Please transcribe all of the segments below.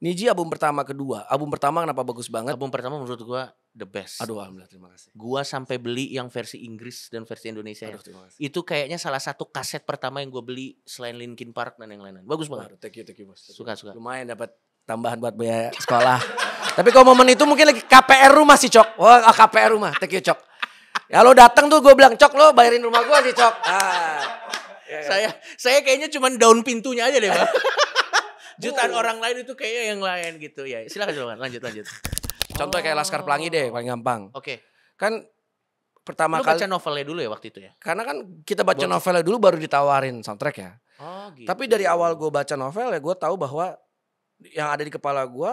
Niji album pertama kedua. Album pertama kenapa bagus banget? Album pertama menurut gua the best. Aduh alhamdulillah terima kasih. Gua sampai beli yang versi Inggris dan versi Indonesia. Aduh terima kasih. Itu kayaknya salah satu kaset pertama yang gua beli selain Linkin Park dan yang lain-lain. Bagus banget. Waduh, thank you bos. Suka. Lumayan dapat tambahan buat biaya sekolah. Tapi kalau momen itu mungkin lagi KPR rumah sih Cok. Wah KPR rumah, thank you Cok. Ya lo datang tuh gue bilang Cok lo bayarin rumah gue sih Cok. Saya kayaknya cuma daun pintunya aja deh Bang. Jutaan orang lain itu kayaknya yang lain gitu ya. Silakan lanjut. Contoh kayak Laskar Pelangi deh paling gampang. Oke. Kan pertama Lu kali baca novelnya dulu ya waktu itu ya? karena kan kita baca novelnya dulu baru ditawarin soundtrack ya. Oh gitu. Tapi dari awal gue baca novel ya gue tahu bahwa yang ada di kepala gue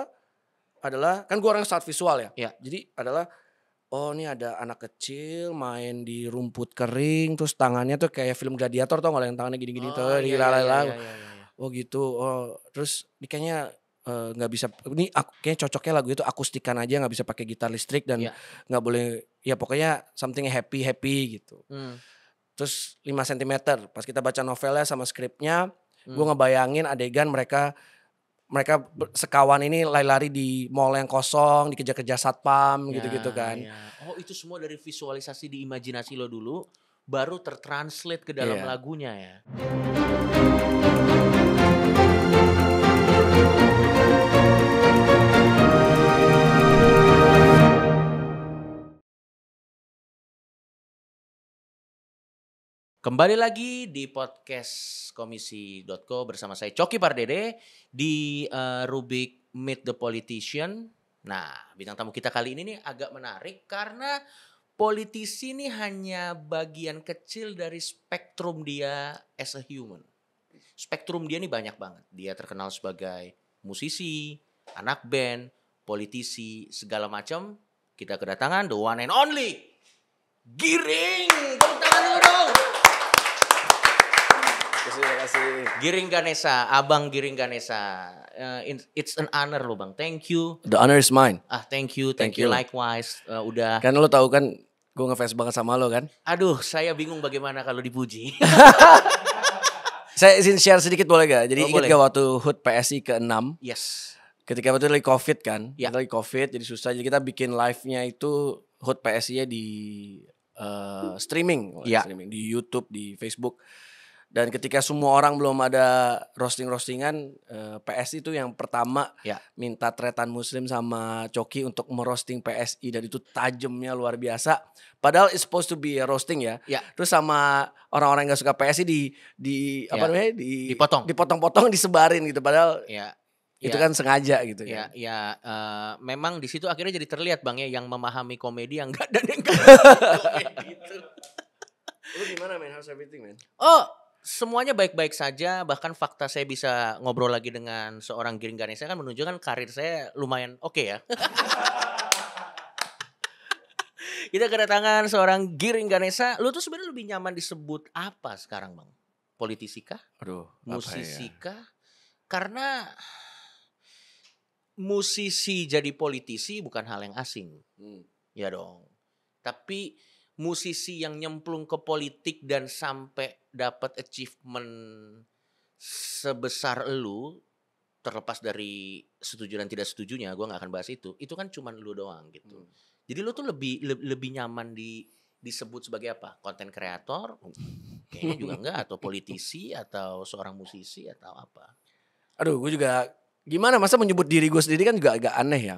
adalah kan gue orang start visual ya. Ya. Jadi adalah oh ini ada anak kecil main di rumput kering terus tangannya tuh kayak film Gladiator tau gak yang tangannya gini-gini tuh iya. Oh gitu. Oh terus ini kayaknya nggak bisa ini kayaknya cocoknya lagu itu akustikan aja nggak bisa pakai gitar listrik dan nggak boleh ya pokoknya something happy gitu. Terus 5 cm pas kita baca novelnya sama skripnya gue ngebayangin adegan mereka sekawan ini lari-lari di mall yang kosong dikejar-kejar satpam gitu-gitu kan. Ya. Oh itu semua dari visualisasi di imajinasi lo dulu baru tertranslate ke dalam lagunya ya. Kembali lagi di podcast komisi.co bersama saya Coki Pardede di rubrik Meet the Politician. Nah, bintang tamu kita kali ini nih agak menarik karena politisi ini hanya bagian kecil dari spektrum dia as a human. Spektrum dia nih banyak banget. Dia terkenal sebagai musisi, anak band, politisi, segala macam. Kita kedatangan the one and only Giring. Tepuk tangan dulu dong. Terima kasih. Giring Ganesa, Abang Giring Ganesa. It's an honor loh Bang. Thank you. The honor is mine. Thank you likewise. Udah. Kan lo tahu kan gue ngefans banget sama lo kan. Aduh, saya bingung bagaimana kalau dipuji. Saya izin share sedikit boleh gak? Jadi ingat boleh. gak waktu HUT PSI ke-6? Yes. Ketika waktu itu lagi COVID kan. Ya. Kita lagi COVID jadi susah. Jadi kita bikin live-nya itu HUT PSI-nya di streaming. Ya. Streaming di YouTube, di Facebook. Dan ketika semua orang belum ada roasting-roastingan, PSI itu yang pertama minta Tretan Muslim sama Coki untuk merosting PSI dan itu tajamnya luar biasa. Padahal it's supposed to be a roasting ya. Terus sama orang-orang yang gak suka PSI apa namanya dipotong-potong disebarin gitu. Padahal itu kan sengaja gitu kan. Memang di situ akhirnya jadi terlihat Bang ya yang memahami komedi yang enggak dan yang enggak komedi itu. Lu gimana man? How's everything man? Oh, semuanya baik-baik saja. Bahkan fakta saya bisa ngobrol lagi dengan seorang Giring Ganesa kan menunjukkan karir saya lumayan oke ya. Kita kedatangan seorang Giring Ganesa. Lu tuh sebenarnya lebih nyaman disebut apa sekarang Bang? Politisi kah? Musisi kah? Karena musisi jadi politisi bukan hal yang asing. Ya dong. Tapi musisi yang nyemplung ke politik dan sampai dapat achievement sebesar elu, terlepas dari setuju dan tidak setujunya, gue nggak akan bahas itu kan cuman lu doang gitu. Jadi lu tuh lebih nyaman disebut sebagai apa? Konten kreator? Kayaknya juga enggak, atau politisi atau seorang musisi atau apa? Aduh, gue juga gimana masa menyebut diri gue sendiri kan juga agak aneh ya.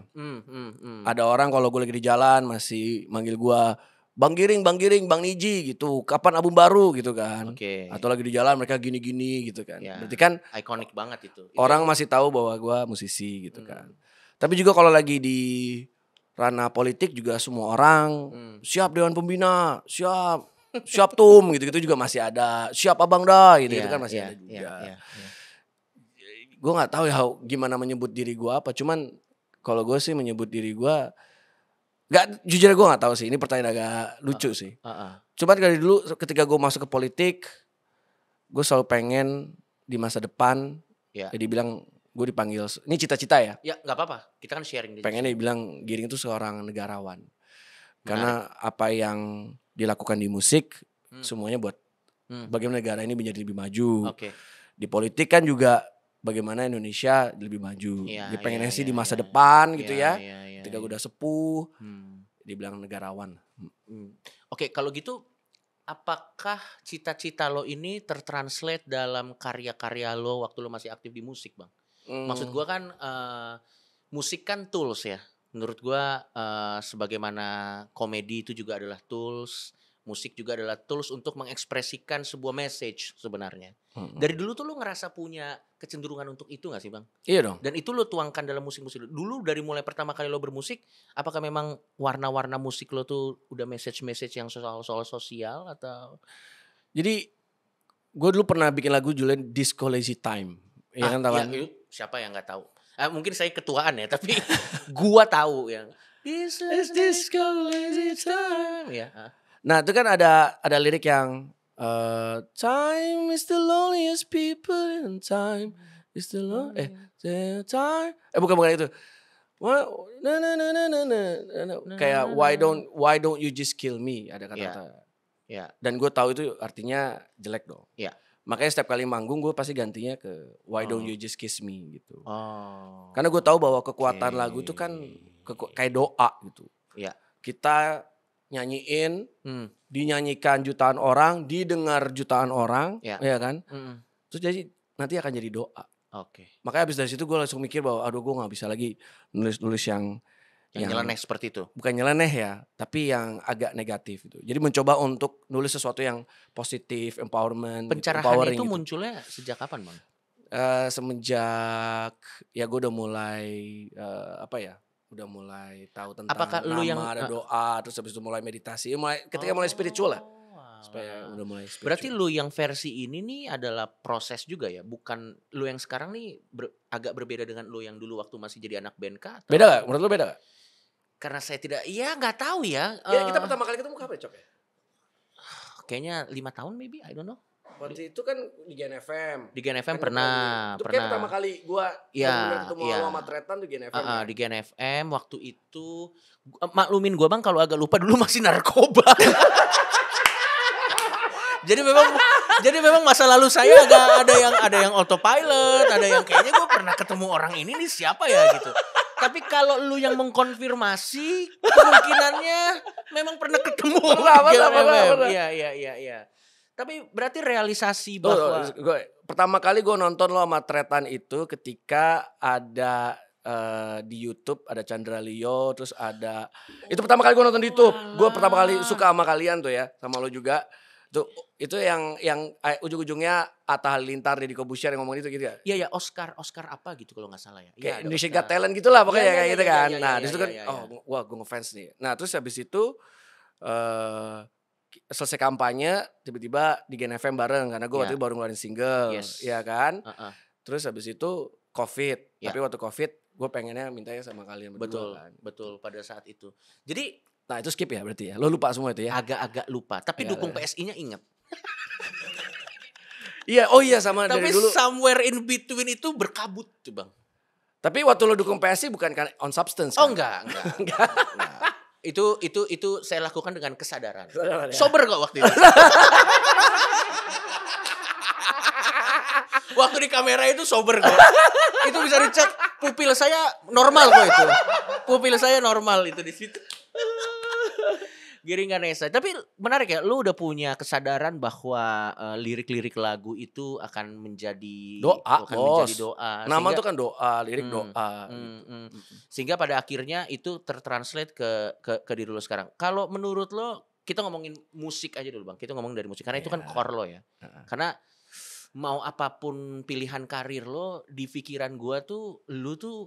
Ada orang kalau gue lagi di jalan masih manggil gue Bang Giring, Bang Niji gitu. Kapan album baru gitu kan. Atau lagi di jalan mereka gini-gini gitu kan. Berarti kan ikonik banget itu. Orang masih tahu bahwa gue musisi gitu kan. Tapi juga kalau lagi di ranah politik juga semua orang siap Dewan Pembina, siap Tum gitu-gitu juga masih ada. Siap Abang dah gitu, kan masih ada juga. Gue gak tahu ya gimana menyebut diri gue apa. Cuman kalau gue sih menyebut diri gue jujur gue gak tahu sih. Ini pertanyaan agak lucu sih. Cuman dari dulu ketika gue masuk ke politik, gue selalu pengen di masa depan dibilang gue dipanggil. Ini cita-cita ya. Ya gak apa-apa. Kita kan sharing. Pengennya dibilang Giring itu seorang negarawan. Karena apa yang dilakukan di musik semuanya buat bagaimana negara ini menjadi lebih maju. Di politik kan juga bagaimana Indonesia lebih maju. Iya, Dia pengennya iya, sih di iya, masa iya. depan gitu Iya, ya. iya, iya, Ketika iya. gue udah sepuh, Hmm. dibilang negarawan. Oke, kalau gitu apakah cita-cita lo ini tertranslate dalam karya-karya lo waktu lo masih aktif di musik, Bang? Maksud gua kan musik kan tools ya. Menurut gua sebagaimana komedi itu juga adalah tools, musik juga adalah tools untuk mengekspresikan sebuah message sebenarnya. Dari dulu tuh lo ngerasa punya kecenderungan untuk itu gak sih, Bang? Iya dong. Dan itu lo tuangkan dalam musik-musik lo. Dulu dari mulai pertama kali lo bermusik, apakah memang warna-warna musik lo tuh udah message-message yang soal sosial atau Jadi gue dulu pernah bikin lagu judulnya Disco Lazy Time. Iya kan iya, Tawan? itu siapa yang nggak tahu? Mungkin saya ketuaan ya, tapi gua tahu yang This is disco lazy time. Ya. Nah itu kan ada lirik yang time is the loneliest people in time is the time bukan itu. Kayak why don't you just kill me, ada kata-kata. Ya. Dan gue tahu itu artinya jelek dong. Ya. Makanya setiap kali manggung gue pasti gantinya ke why don't you just kiss me gitu. Oh. Karena gue tahu bahwa kekuatan lagu itu kan kayak doa gitu. Ya. Kita nyanyiin, dinyanyikan jutaan orang, didengar jutaan orang, ya kan? Terus jadi nanti akan jadi doa. Oke. Makanya abis dari situ gue langsung mikir bahwa aduh gue nggak bisa lagi nulis yang nyeleneh seperti itu. Bukan nyeleneh ya, tapi yang agak negatif gitu. Jadi mencoba untuk nulis sesuatu yang positif, empowerment. Pencerahan itu munculnya sejak kapan, Bang? Semenjak ya gue udah mulai udah mulai tahu tentang ada doa, terus habis itu mulai meditasi, ketika mulai spiritual lah. Supaya udah mulai spiritual. Berarti lu yang versi ini nih adalah proses juga ya, bukan lu yang sekarang nih agak berbeda dengan lu yang dulu waktu masih jadi anak band kah? Beda gak? Menurut lu beda gak? Karena saya nggak tahu ya. Kita pertama kali ketemu kapan, Cok ya? Kayaknya 5 tahun maybe, I don't know. Waktu itu kan di Gen FM. Di Gen FM pernah. Itu kayak pertama kali gue ketemu sama Tretan di Gen FM. Di Gen FM waktu itu maklumin gue, Bang, kalau agak lupa dulu masih narkoba. Jadi memang masa lalu saya agak ada yang autopilot, ada yang kayaknya gue pernah ketemu orang ini nih siapa ya gitu. Tapi kalau lu yang mengkonfirmasi, kemungkinannya memang pernah ketemu. Benar. Iya. Tapi berarti realisasi bahwa pertama kali gue nonton lo sama Tretan itu ketika ada di YouTube ada Chandra Leo, terus ada itu pertama kali gue nonton di YouTube. Gue pertama kali suka sama kalian tuh ya, sama lo juga. Itu yang ujung-ujungnya Atta Halilintar, Deddy Corbuzier yang ngomong itu gitu ya? Iya, Oscar apa gitu kalau nggak salah ya. Kayak Indonesia Got Talent gitu lah pokoknya kayak gitu kan. Nah disitu kan wah gue ngefans nih. Nah terus habis itu selesai kampanye tiba-tiba di Gen FM bareng karena gue waktu itu baru ngeluarin single, ya kan. Terus habis itu COVID, tapi waktu COVID gue pengennya mintanya sama kalian berdua kan. Betul pada saat itu. Jadi nah itu skip ya berarti ya, lo lupa semua itu ya? Agak-agak lupa, tapi dukung PSI-nya inget. Iya sama tapi dari dulu. Tapi somewhere in between itu berkabut tuh, Bang. Tapi waktu lo dukung PSI bukan kan on substance kan? Oh enggak. Itu saya lakukan dengan kesadaran ya? Sober kok waktu itu. Waktu di kamera itu sober kok. Itu bisa dicek, pupil saya normal kok itu. Pupil saya normal itu di situ. Giring Ganesa. Tapi menarik ya, lu udah punya kesadaran bahwa lirik-lirik lagu itu akan menjadi doa. Nama sehingga, tuh kan doa, lirik doa. Sehingga pada akhirnya itu tertranslate ke diri lu sekarang. Kalau menurut lo, kita ngomongin musik aja dulu, Bang. Kita ngomong dari musik karena itu kan core lo ya. Karena mau apapun pilihan karir lo, di pikiran gua tuh lu tuh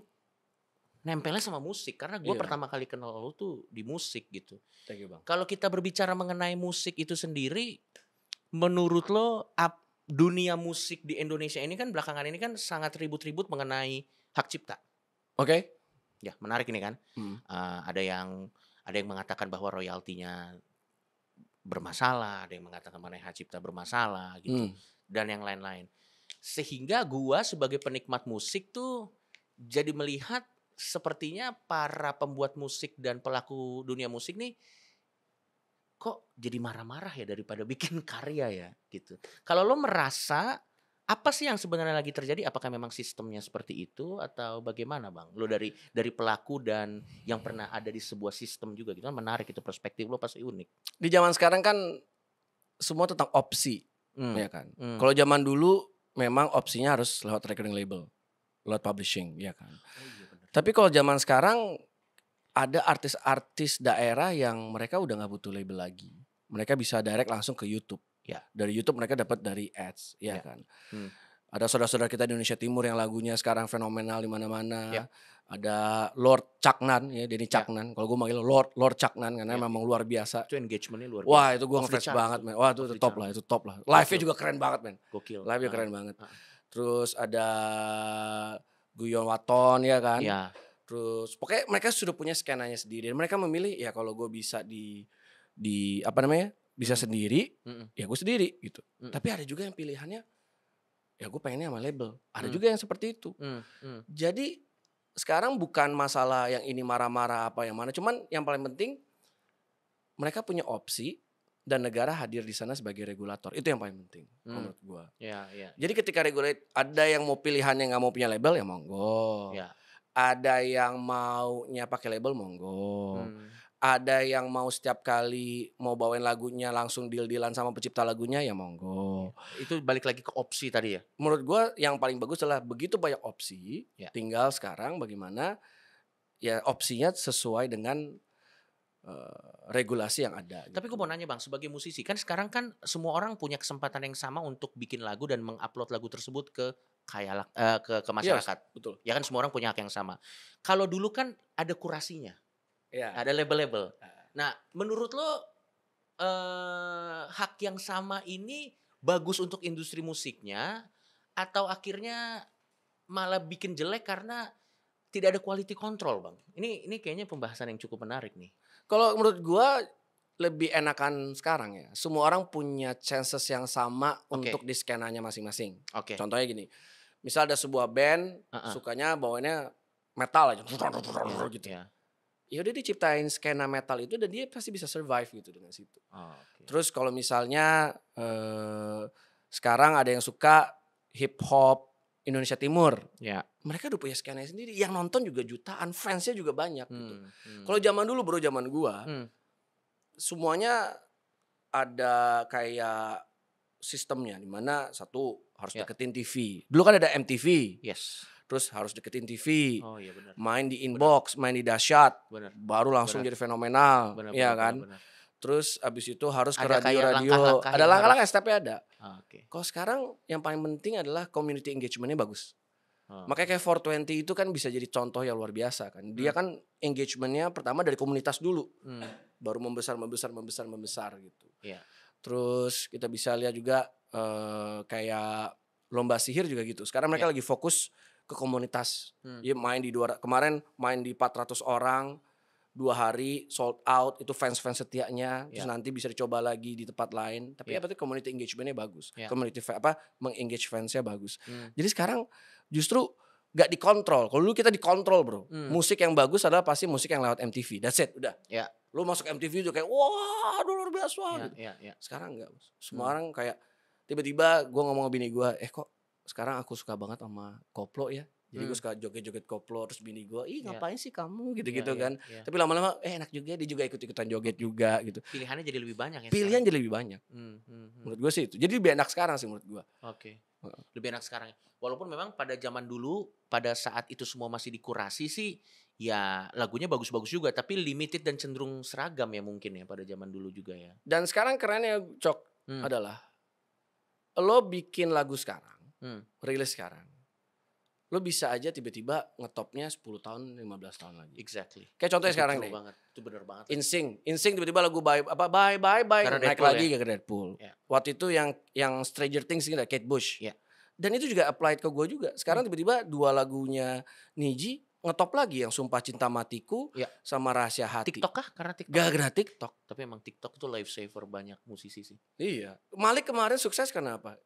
nempelnya sama musik karena gue pertama kali kenal lo tuh di musik gitu. Thank you, Bang. Kalau kita berbicara mengenai musik itu sendiri, menurut lo dunia musik di Indonesia ini kan belakangan ini kan sangat ribut-ribut mengenai hak cipta. Oke. Ya menarik ini kan. Ada yang mengatakan bahwa royaltinya bermasalah, ada yang mengatakan mengenai hak cipta bermasalah gitu, dan yang lain-lain. Sehingga gue sebagai penikmat musik tuh jadi melihat sepertinya para pembuat musik dan pelaku dunia musik nih kok jadi marah-marah ya daripada bikin karya ya gitu. Kalau lo merasa Apa sih yang sebenarnya lagi terjadi? Apakah memang sistemnya seperti itu atau bagaimana, Bang? Lo dari pelaku dan yang pernah ada di sebuah sistem juga gitu kan, menarik itu, perspektif lo pasti unik. Di zaman sekarang kan semua tentang opsi, Hmm, ya kan. hmm. Kalau zaman dulu memang opsinya harus lewat recording label, lewat publishing, ya kan. Oh iya benar. Tapi kalau zaman sekarang ada artis-artis daerah yang mereka udah nggak butuh label lagi. Mereka bisa direct langsung ke YouTube. Ya. Dari YouTube mereka dapat dari ads, ya Ya. kan. Hmm. Ada saudara-saudara kita di Indonesia Timur yang lagunya sekarang fenomenal di mana-mana. Ya. Ada Lord Caknan, ya Denny Caknan. Kalau gue manggil Lord Caknan karena Ya. memang luar biasa. Itu engagementnya luar biasa. Wah itu gue Off the ngefans charts banget, tuh. men. Wah itu Off the top charts. lah, itu top lah. Live-nya Gokil. juga keren banget, men. Gokil. Live-nya keren banget. Terus ada Guyon Waton, ya kan. Ya. Terus pokoknya mereka sudah punya skenanya sendiri. Dan mereka memilih ya kalau gue bisa di apa namanya bisa sendiri, ya gue sendiri gitu. Tapi ada juga yang pilihannya, ya gue pengennya sama label. Ada juga yang seperti itu. Jadi sekarang bukan masalah yang ini marah-marah apa yang mana. Cuman yang paling penting mereka punya opsi dan negara hadir di sana sebagai regulator. Itu yang paling penting menurut gue. Ya. Jadi ketika ada yang mau pilihannya nggak mau punya label ya monggo. Ya. Ada yang maunya pakai label monggo. Ada yang mau setiap kali mau bawain lagunya langsung deal-dealan sama pencipta lagunya ya monggo. Itu balik lagi ke opsi tadi ya. Menurut gue yang paling bagus adalah begitu banyak opsi. Ya. Tinggal sekarang bagaimana ya opsinya sesuai dengan regulasi yang ada. Tapi gue mau nanya Bang, sebagai musisi kan sekarang kan semua orang punya kesempatan yang sama untuk bikin lagu dan mengupload lagu tersebut ke ke masyarakat. Yes, betul. Ya kan semua orang punya hak yang sama. Kalau dulu kan ada kurasinya, Ya. ada label-label. Nah, menurut lo hak yang sama ini bagus untuk industri musiknya atau akhirnya malah bikin jelek karena tidak ada quality control, Bang? Ini kayaknya pembahasan yang cukup menarik nih. Kalau menurut gua lebih enakan sekarang ya. Semua orang punya chances yang sama untuk di skenanya masing-masing. Contohnya gini. Misal ada sebuah band sukanya bawaannya metal aja gitu. Ya udah diciptain skena metal itu dan dia pasti bisa survive gitu dengan situ. Terus kalau misalnya sekarang ada yang suka hip hop Indonesia Timur. Ya. Mereka udah punya skenanya sendiri. Yang nonton juga jutaan, fansnya juga banyak gitu. Kalau zaman dulu bro, zaman gua semuanya ada kayak sistemnya di mana satu harus deketin TV. Dulu kan ada MTV. Yes. Terus harus deketin TV. Oh iya benar. Main di inbox, main di dahsyat. Benar. Baru langsung jadi fenomenal. Iya kan? Benar. Terus abis itu harus ke Ada kayak radio-radio. langkah-langkah Ada yang langkah-langkah, stepnya ada. Kalau sekarang yang paling penting adalah community engagementnya bagus. Makanya kayak 420 itu kan bisa jadi contoh yang luar biasa kan. Dia kan engagementnya pertama dari komunitas dulu. Baru membesar gitu. Terus kita bisa lihat juga kayak lomba sihir juga gitu. Sekarang mereka lagi fokus ke komunitas. Dia main di kemarin main di 400 orang 2 hari sold out, itu fans-fans setianya. Terus nanti bisa dicoba lagi di tempat lain. Tapi apa tuh community engagementnya bagus. Community mengengage fansnya bagus. Jadi sekarang justru gak dikontrol. Kalau dulu kita dikontrol bro. Musik yang bagus adalah pasti musik yang lewat MTV. That's it, udah. Lu masuk MTV itu kayak wah luar biasa gitu. Sekarang enggak. Semua orang kayak tiba-tiba gue ngomong ke bini gue, kok sekarang aku suka banget sama koplo ya. Jadi gue suka joget-joget koplo. Terus bini gue, ngapain sih kamu gitu-gitu kan. Tapi lama-lama enak juga, dia juga ikut-ikutan joget juga gitu. Pilihannya jadi lebih banyak ya. Pilihan jadi lebih banyak. Menurut gue sih itu. Jadi lebih enak sekarang sih menurut gue. Lebih enak sekarang. Walaupun memang pada zaman dulu, pada saat itu semua masih dikurasi sih, ya lagunya bagus-bagus juga. Tapi limited dan cenderung seragam ya mungkin ya pada zaman dulu juga ya. Dan sekarang kerennya Cok adalah lo bikin lagu sekarang, rilis sekarang. Lo bisa aja tiba-tiba ngetopnya 10 tahun, 15 tahun lagi. Exactly. Kayak contohnya itu sekarang nih. Itu bener banget. Insync tiba-tiba lagu bye Karena naik Deadpool lagi ya? ke Deadpool. Waktu itu yang Stranger Things gitu, Kate Bush. Dan itu juga applied ke gue juga. Sekarang tiba-tiba 2 lagunya Niji ngetop lagi yang Sumpah Cinta Matiku sama Rahasia Hati. TikTok kah? Karena TikTok. Gara-gara TikTok. Tapi emang TikTok itu lifesaver banyak musisi sih. Iya. Malik kemarin sukses karena apa?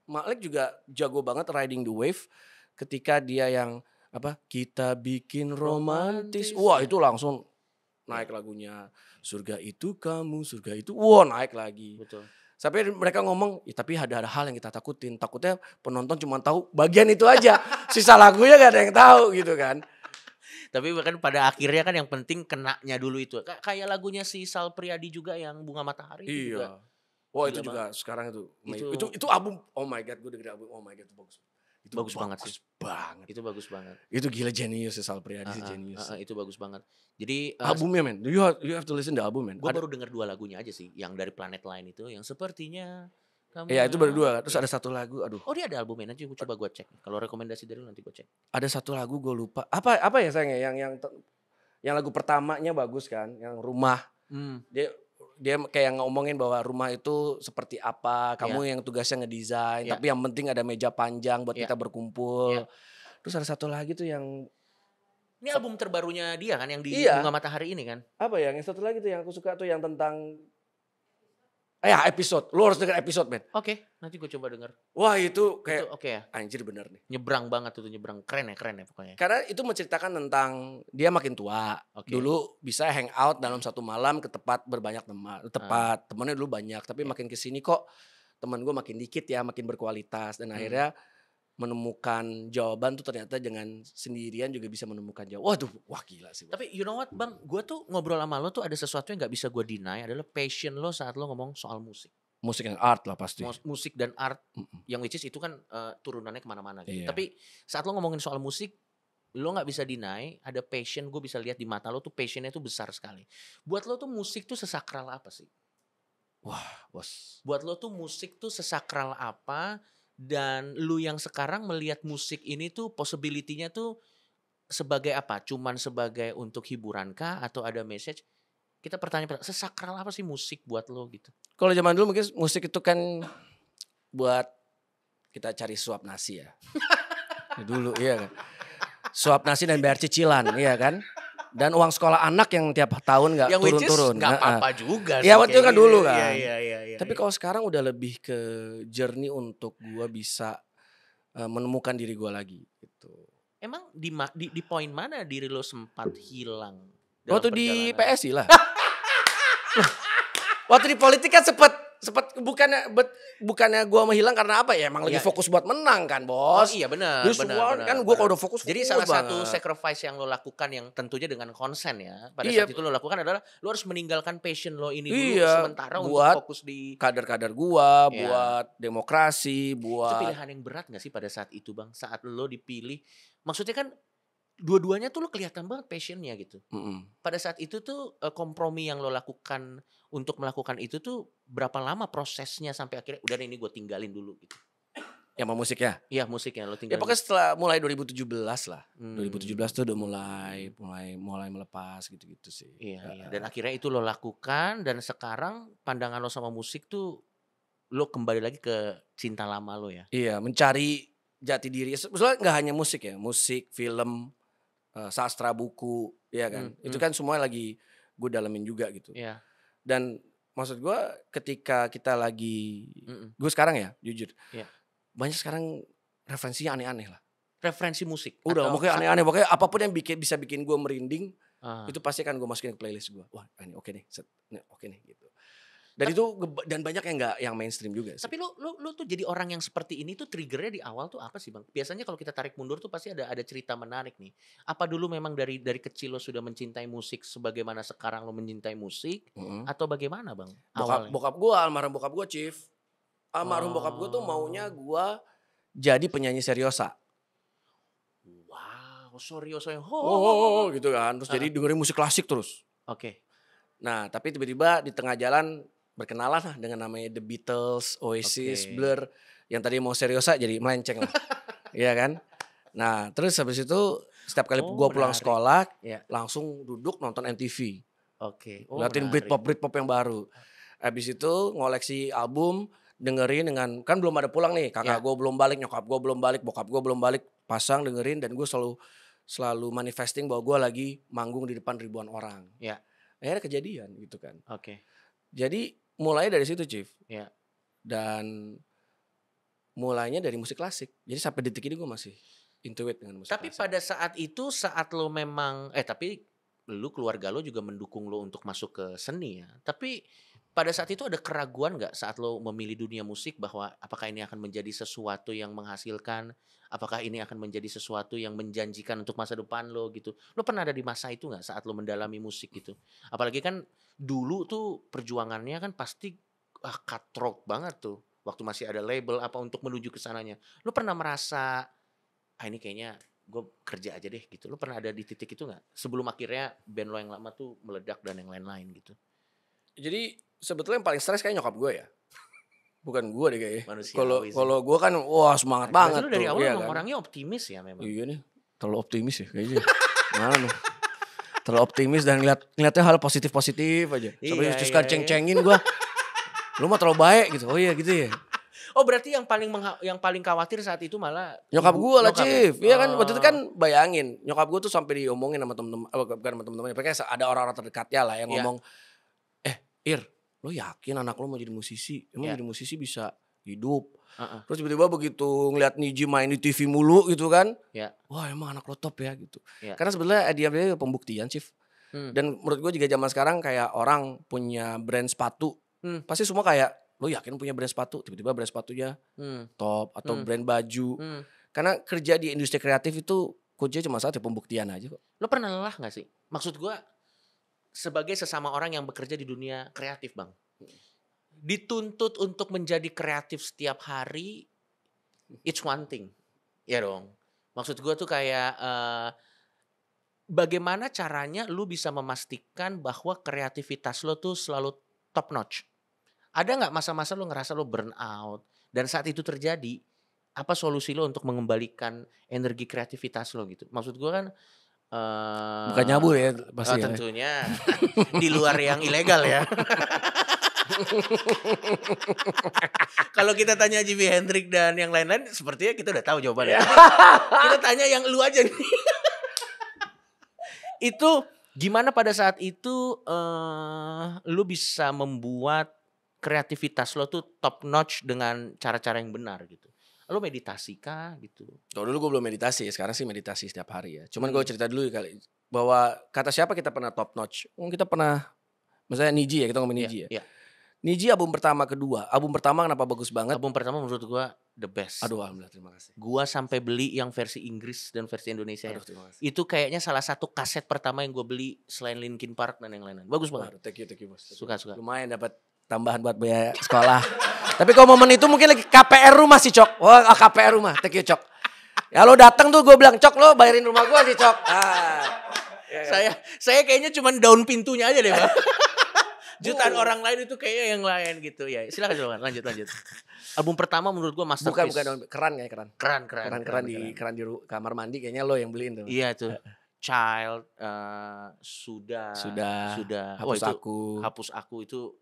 Malik juga jago banget riding the wave. Ketika dia yang kita bikin romantis. Wah itu langsung naik lagunya. Surga itu kamu, surga itu. Wah naik lagi. Betul. Sampai mereka ngomong, tapi ada hal yang kita takutin. Takutnya penonton cuma tahu bagian itu aja. Sisa lagunya gak ada yang tahu gitu kan. Tapi bahkan pada akhirnya kan yang penting kenanya dulu itu. Kayak lagunya si Sal Priadi juga yang Bunga Matahari itu juga. Wah Gila itu juga banget. sekarang itu Itu album, oh my god, gue dengerin album, oh my god itu bagus. Itu bagus banget sih. banget. Itu bagus banget. Itu gila jenius ya Sal Priadi, genius. Itu bagus banget. Jadi Albumnya men, you have to listen the album man. gue baru denger 2 lagunya aja sih, yang dari Planet Lain itu, yang sepertinya kamu. Iya itu baru 2, terus ada satu lagu, aduh. Oh dia ada albumnya, nanti gue coba gue cek. Kalau rekomendasi dari lu nanti gue cek. Ada satu lagu gue lupa, apa ya sayangnya, yang lagu pertamanya bagus kan, yang Rumah. Dia kayak ngomongin bahwa rumah itu seperti apa, kamu yang tugasnya ngedesain, tapi yang penting ada meja panjang buat kita berkumpul. Terus ada satu lagi tuh yang ini album terbarunya dia kan, yang di Bunga Matahari ini kan. Apa ya, yang satu lagi tuh yang aku suka tuh yang tentang episode. Lu harus denger episode men. Oke, nanti gue coba denger. Wah itu kayak itu, oke ya. Anjir bener nih. Nyebrang banget tuh, nyebrang keren ya pokoknya. Karena itu menceritakan tentang dia makin tua. Dulu bisa hang out dalam satu malam ke tempat berbanyak teman. Temennya dulu banyak, tapi makin kesini kok teman gue makin dikit ya, makin berkualitas. Dan akhirnya menemukan jawaban tuh ternyata dengan sendirian juga bisa menemukan jawaban. Waduh, wah gila sih. Tapi you know what bang, gue tuh ngobrol sama lo tuh ada sesuatu yang gak bisa gue deny, adalah passion lo saat lo ngomong soal musik. Musik dan art lah pasti. Musik dan art, yang which is itu kan turunannya kemana-mana gitu. Tapi saat lo ngomongin soal musik, lo gak bisa deny, ada passion, gue bisa lihat di mata lo tuh passionnya tuh besar sekali. Buat lo tuh musik tuh sesakral apa sih? Wah bos. Buat lo tuh musik tuh sesakral apa? Dan lu yang sekarang melihat musik ini tuh possibility-nya tuh sebagai apa? Cuman sebagai untuk hiburan kah? Atau ada message? Kita pertanyaan, sesakral apa sih musik buat lo gitu? Kalau zaman dulu mungkin musik itu kan buat kita cari suap nasi ya. Dulu iya kan. Suap nasi dan bayar cicilan iya kan. Dan uang sekolah anak yang tiap tahun gak turun-turun. Gak apa-apa juga sih. Ya waktu itu kan dulu kan. Iya. Tapi kalau sekarang udah lebih ke journey untuk gue bisa menemukan diri gue lagi gitu. Emang di poin mana diri lo sempat hilang? Waktu di PSI lah. Waktu di politik kan sempat bukannya gue menghilang karena apa ya, emang lagi fokus buat menang kan bos. Oh iya benar. Kan gue kalau udah fokus. Jadi salah satu sacrifice yang lo lakukan yang tentunya dengan konsen ya. Pada saat itu lo lakukan adalah lo harus meninggalkan passion lo ini dulu sementara buat untuk fokus di kader-kader gue, buat demokrasi, buat. Itu pilihan yang berat gak sih pada saat itu bang? Saat lo dipilih, maksudnya kan dua-duanya tuh lo kelihatan banget passionnya gitu. Pada saat itu tuh kompromi yang lo lakukan untuk melakukan itu tuh berapa lama prosesnya sampai akhirnya udah ini gue tinggalin dulu gitu. Ya sama musiknya? Iya musiknya lo tinggalin. Ya pokoknya setelah mulai 2017 lah. 2017 tuh udah mulai melepas gitu-gitu sih. Iya. Dan akhirnya itu lo lakukan dan sekarang pandangan lo sama musik tuh lo kembali lagi ke cinta lama lo ya. Iya, mencari jati diri. Sebenarnya nggak hanya musik ya, musik, film, sastra, buku, ya kan. Itu kan semua lagi gue dalamin juga gitu. Iya. Dan maksud gue ketika kita lagi, gue sekarang ya jujur, banyak sekarang referensinya aneh-aneh lah. Referensi musik? Udah, pokoknya aneh-aneh. Pokoknya apapun yang bisa bikin gue merinding, itu pasti akan gue masukin ke playlist gue. Wah ini oke nih, oke nih gitu. Dan banyak yang mainstream juga sih. Tapi lu tuh jadi orang yang seperti ini tuh triggernya di awal tuh apa sih bang? Biasanya kalau kita tarik mundur tuh pasti ada cerita menarik nih. Apa dulu memang dari kecil lo sudah mencintai musik sebagaimana sekarang lo mencintai musik? Atau bagaimana bang? Bokap gue, almarhum bokap gue Chief. Almarhum bokap gue tuh maunya gue jadi penyanyi seriosa. Wow, seriosa yang gitu kan. Terus jadi dengerin musik klasik terus. Oke. Nah tapi tiba-tiba di tengah jalan berkenalan lah dengan namanya The Beatles, Oasis, Blur. Yang tadi mau seriosa jadi melenceng lah. Iya kan? Nah terus habis itu setiap kali gue pulang sekolah langsung duduk nonton MTV. Liatin Britpop yang baru. Habis itu ngoleksi album, dengerin dengan, kan belum ada pulang nih. Kakak gue belum balik, nyokap gue belum balik, bokap gue belum balik. Pasang dengerin dan gue selalu manifesting bahwa gue lagi manggung di depan ribuan orang. Akhirnya kejadian gitu kan. Jadi mulai dari situ Chief. Dan mulainya dari musik klasik. Jadi sampai detik ini gue masih intuit dengan musik klasik. Tapi pada saat itu saat lo memang tapi lu keluarga lo juga mendukung lo untuk masuk ke seni ya. Tapi pada saat itu ada keraguan nggak saat lo memilih dunia musik bahwa apakah ini akan menjadi sesuatu yang menghasilkan, apakah ini akan menjadi sesuatu yang menjanjikan untuk masa depan lo gitu. Lo pernah ada di masa itu nggak saat lo mendalami musik gitu? Apalagi kan dulu tuh perjuangannya kan pasti cutthroat banget tuh. Waktu masih ada label apa untuk menuju ke sananya. Lo pernah merasa ini kayaknya gue kerja aja deh gitu. Lo pernah ada di titik itu nggak? Sebelum akhirnya band lo yang lama tuh meledak dan yang lain-lain gitu. Jadi sebetulnya yang paling stres kayak nyokap gue ya. Bukan gue deh kayaknya. Manusiawi sih. Kalau gue kan wah semangat banget Berarti lo dari tuh. awal Iya emang kan? orangnya optimis ya memang. Iya nih. Terlalu optimis ya kayaknya. Mana lu? Terlalu optimis dan ngeliatnya hal positif-positif aja. Sampai Iya, suka iya. ceng-cengin gue. Lu mah terlalu baik gitu. Oh iya gitu ya. Oh berarti yang paling khawatir saat itu malah Nyokap ibu- gue lah nyokap ya? Chief. Iya kan waktu itu Oh. kan bayangin. Nyokap gue tuh sampai diomongin sama temen-temen. Bukan sama temen-temennya. Pokoknya ada orang-orang terdekatnya lah yang Iya. ngomong. Ir, lo yakin anak lo mau jadi musisi? Emang Iya. jadi musisi bisa hidup? Heeh. Terus tiba-tiba begitu ngeliat Niji main di TV mulu gitu kan. Iya. Wah emang anak lo top ya gitu. Iya. Karena sebenarnya dia pembuktian Chief. Dan menurut gue juga zaman sekarang kayak orang punya brand sepatu. Pasti semua kayak lo yakin punya brand sepatu? Tiba-tiba brand sepatunya top atau brand baju. Karena kerja di industri kreatif itu kuncinya cuma satu, pembuktian aja kok. Lo pernah lelah gak sih? Maksud gue sebagai sesama orang yang bekerja di dunia kreatif bang, dituntut untuk menjadi kreatif setiap hari, it's one thing, ya dong. Maksud gue tuh kayak bagaimana caranya lu bisa memastikan bahwa kreativitas lo tuh selalu top notch. Ada nggak masa-masa lo ngerasa lo burn out dan saat itu terjadi, apa solusi lo untuk mengembalikan energi kreativitas lo gitu? Maksud gue kan Bukan nyabur ya pasti ya. tentunya di luar yang ilegal ya. Kalau kita tanya Jimi Hendrix dan yang lain-lain sepertinya kita udah tahu jawabannya. Kita tanya yang lu aja nih. Itu gimana pada saat itu lu bisa membuat kreativitas lo tuh top notch dengan cara-cara yang benar gitu. Lo meditasi kah gitu? Kalau dulu gue belum meditasi ya, sekarang sih meditasi setiap hari ya. Cuman gue cerita dulu kali bahwa kata siapa kita pernah top notch. Kita pernah, misalnya Niji ya, kita ngomongin Niji ya. Iya. Niji album pertama kedua. Album pertama kenapa bagus banget? Album pertama menurut gua the best. Aduh alhamdulillah terima kasih. Gua sampai beli yang versi Inggris dan versi Indonesia. Aduh terima kasih. Itu kayaknya salah satu kaset pertama yang gue beli selain Linkin Park dan yang lain-lain. Bagus banget. Aduh, thank you bos. Suka. Lumayan dapat tambahan buat biaya sekolah. Tapi kalau momen itu mungkin lagi KPR rumah sih Cok. Oh KPR rumah, thank you Cok. Ya lo datang tuh gue bilang Cok lo bayarin rumah gue sih Cok. Saya kayaknya cuma daun pintunya aja deh Bang. Jutaan orang lain itu kayaknya yang lain gitu ya. Silakan lanjut. Album pertama menurut gue masterpiece. Bukan keran kayak keran. Keran di kamar mandi kayaknya lo yang beliin tuh. Iya tuh. Child sudah. Hapus aku itu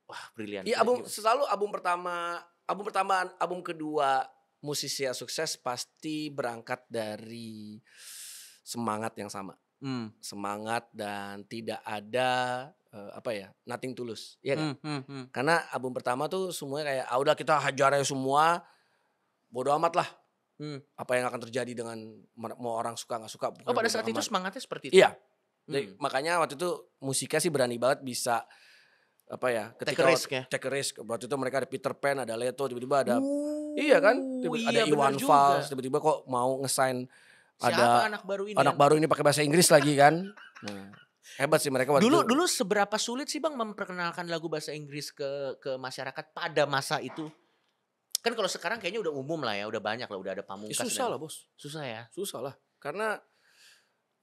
wah brilian. Iya selalu album kedua musisi yang sukses pasti berangkat dari semangat yang sama. Semangat dan tidak ada nothing tulus, iya kan? Karena album pertama tuh semuanya kayak udah kita hajar aja semua, bodo amat lah. Apa yang akan terjadi dengan mau orang suka nggak suka. Oh pada saat itu semangatnya seperti itu. Iya. Jadi, makanya waktu itu musiknya sih berani banget bisa ketika take a risk. Waktu itu mereka ada Peter Pan, ada Leto, tiba-tiba ada iya kan? Ada Iwan Fals, tiba-tiba kok mau ngesign ada anak baru ini pakai bahasa Inggris lagi kan. Nah, hebat sih mereka waktu itu. Dulu seberapa sulit sih Bang memperkenalkan lagu bahasa Inggris ke masyarakat pada masa itu? Kan kalau sekarang kayaknya udah umum lah ya, udah banyak lah, udah ada Pamungkas. Susah lah bos. Susah ya? Susah lah. Karena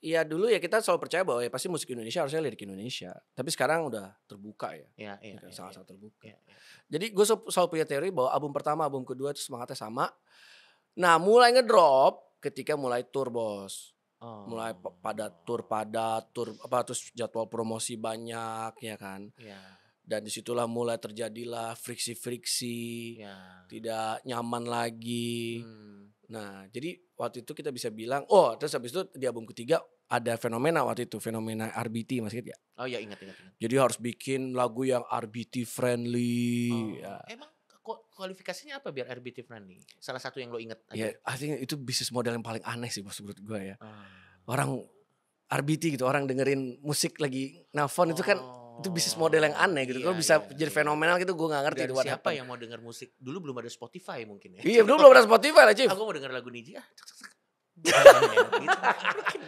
ya dulu ya kita selalu percaya bahwa ya pasti musik Indonesia harusnya lirik Indonesia. Tapi sekarang udah terbuka ya. Iya. Sangat-sangat terbuka. Iya. Jadi gue selalu punya teori bahwa album pertama, album kedua itu semangatnya sama. Nah mulai ngedrop ketika mulai tour bos. Mulai tur terus jadwal promosi banyak ya kan. Iya. Dan disitulah mulai terjadilah friksi-friksi, tidak nyaman lagi. Nah jadi waktu itu kita bisa bilang, terus habis itu di album ketiga ada fenomena waktu itu, fenomena RBT masih ingat ya? Oh iya ingat. Jadi harus bikin lagu yang RBT friendly. Ya. Emang kualifikasinya apa biar RBT friendly? Salah satu yang lo inget aja. Ya, I think itu bisnis model yang paling aneh sih menurut gue ya. Orang RBT gitu, orang dengerin musik lagi nelfon itu kan Itu bisnis model yang aneh gitu. Kalau bisa jadi fenomenal gitu gue gak ngerti. Dan siapa yang mau denger musik? Dulu belum ada Spotify mungkin ya. Iya dulu belum ada Spotify lah Chief. Aku mau denger lagu Niji gitu.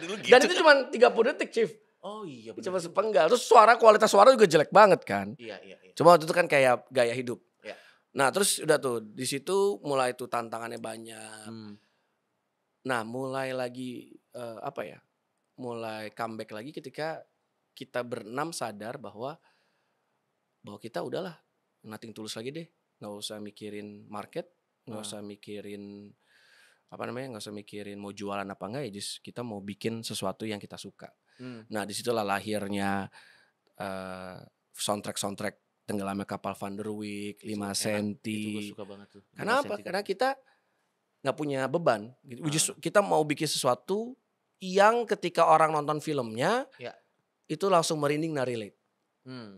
Dulu gitu. Dan itu cuma 30 detik Chief. Oh iya benar. Cuma sepenggal. Terus kualitas suara juga jelek banget kan. Iya. Cuma waktu itu kan kayak gaya hidup. Iya. Nah terus udah tuh di situ mulai tuh tantangannya banyak. Nah mulai lagi mulai comeback lagi ketika kita berenam sadar bahwa kita udahlah nothing tulus lagi deh, nggak usah mikirin market, nggak usah mikirin nggak usah mikirin mau jualan apa enggak, ya just kita mau bikin sesuatu yang kita suka. Nah disitulah lahirnya soundtrack Tenggelamnya Kapal Van der Wijk, 5 Senti. Itu gue suka banget tuh. Kenapa? Karena kita nggak punya beban. Kita mau bikin sesuatu yang ketika orang nonton filmnya itu langsung merinding dan relate.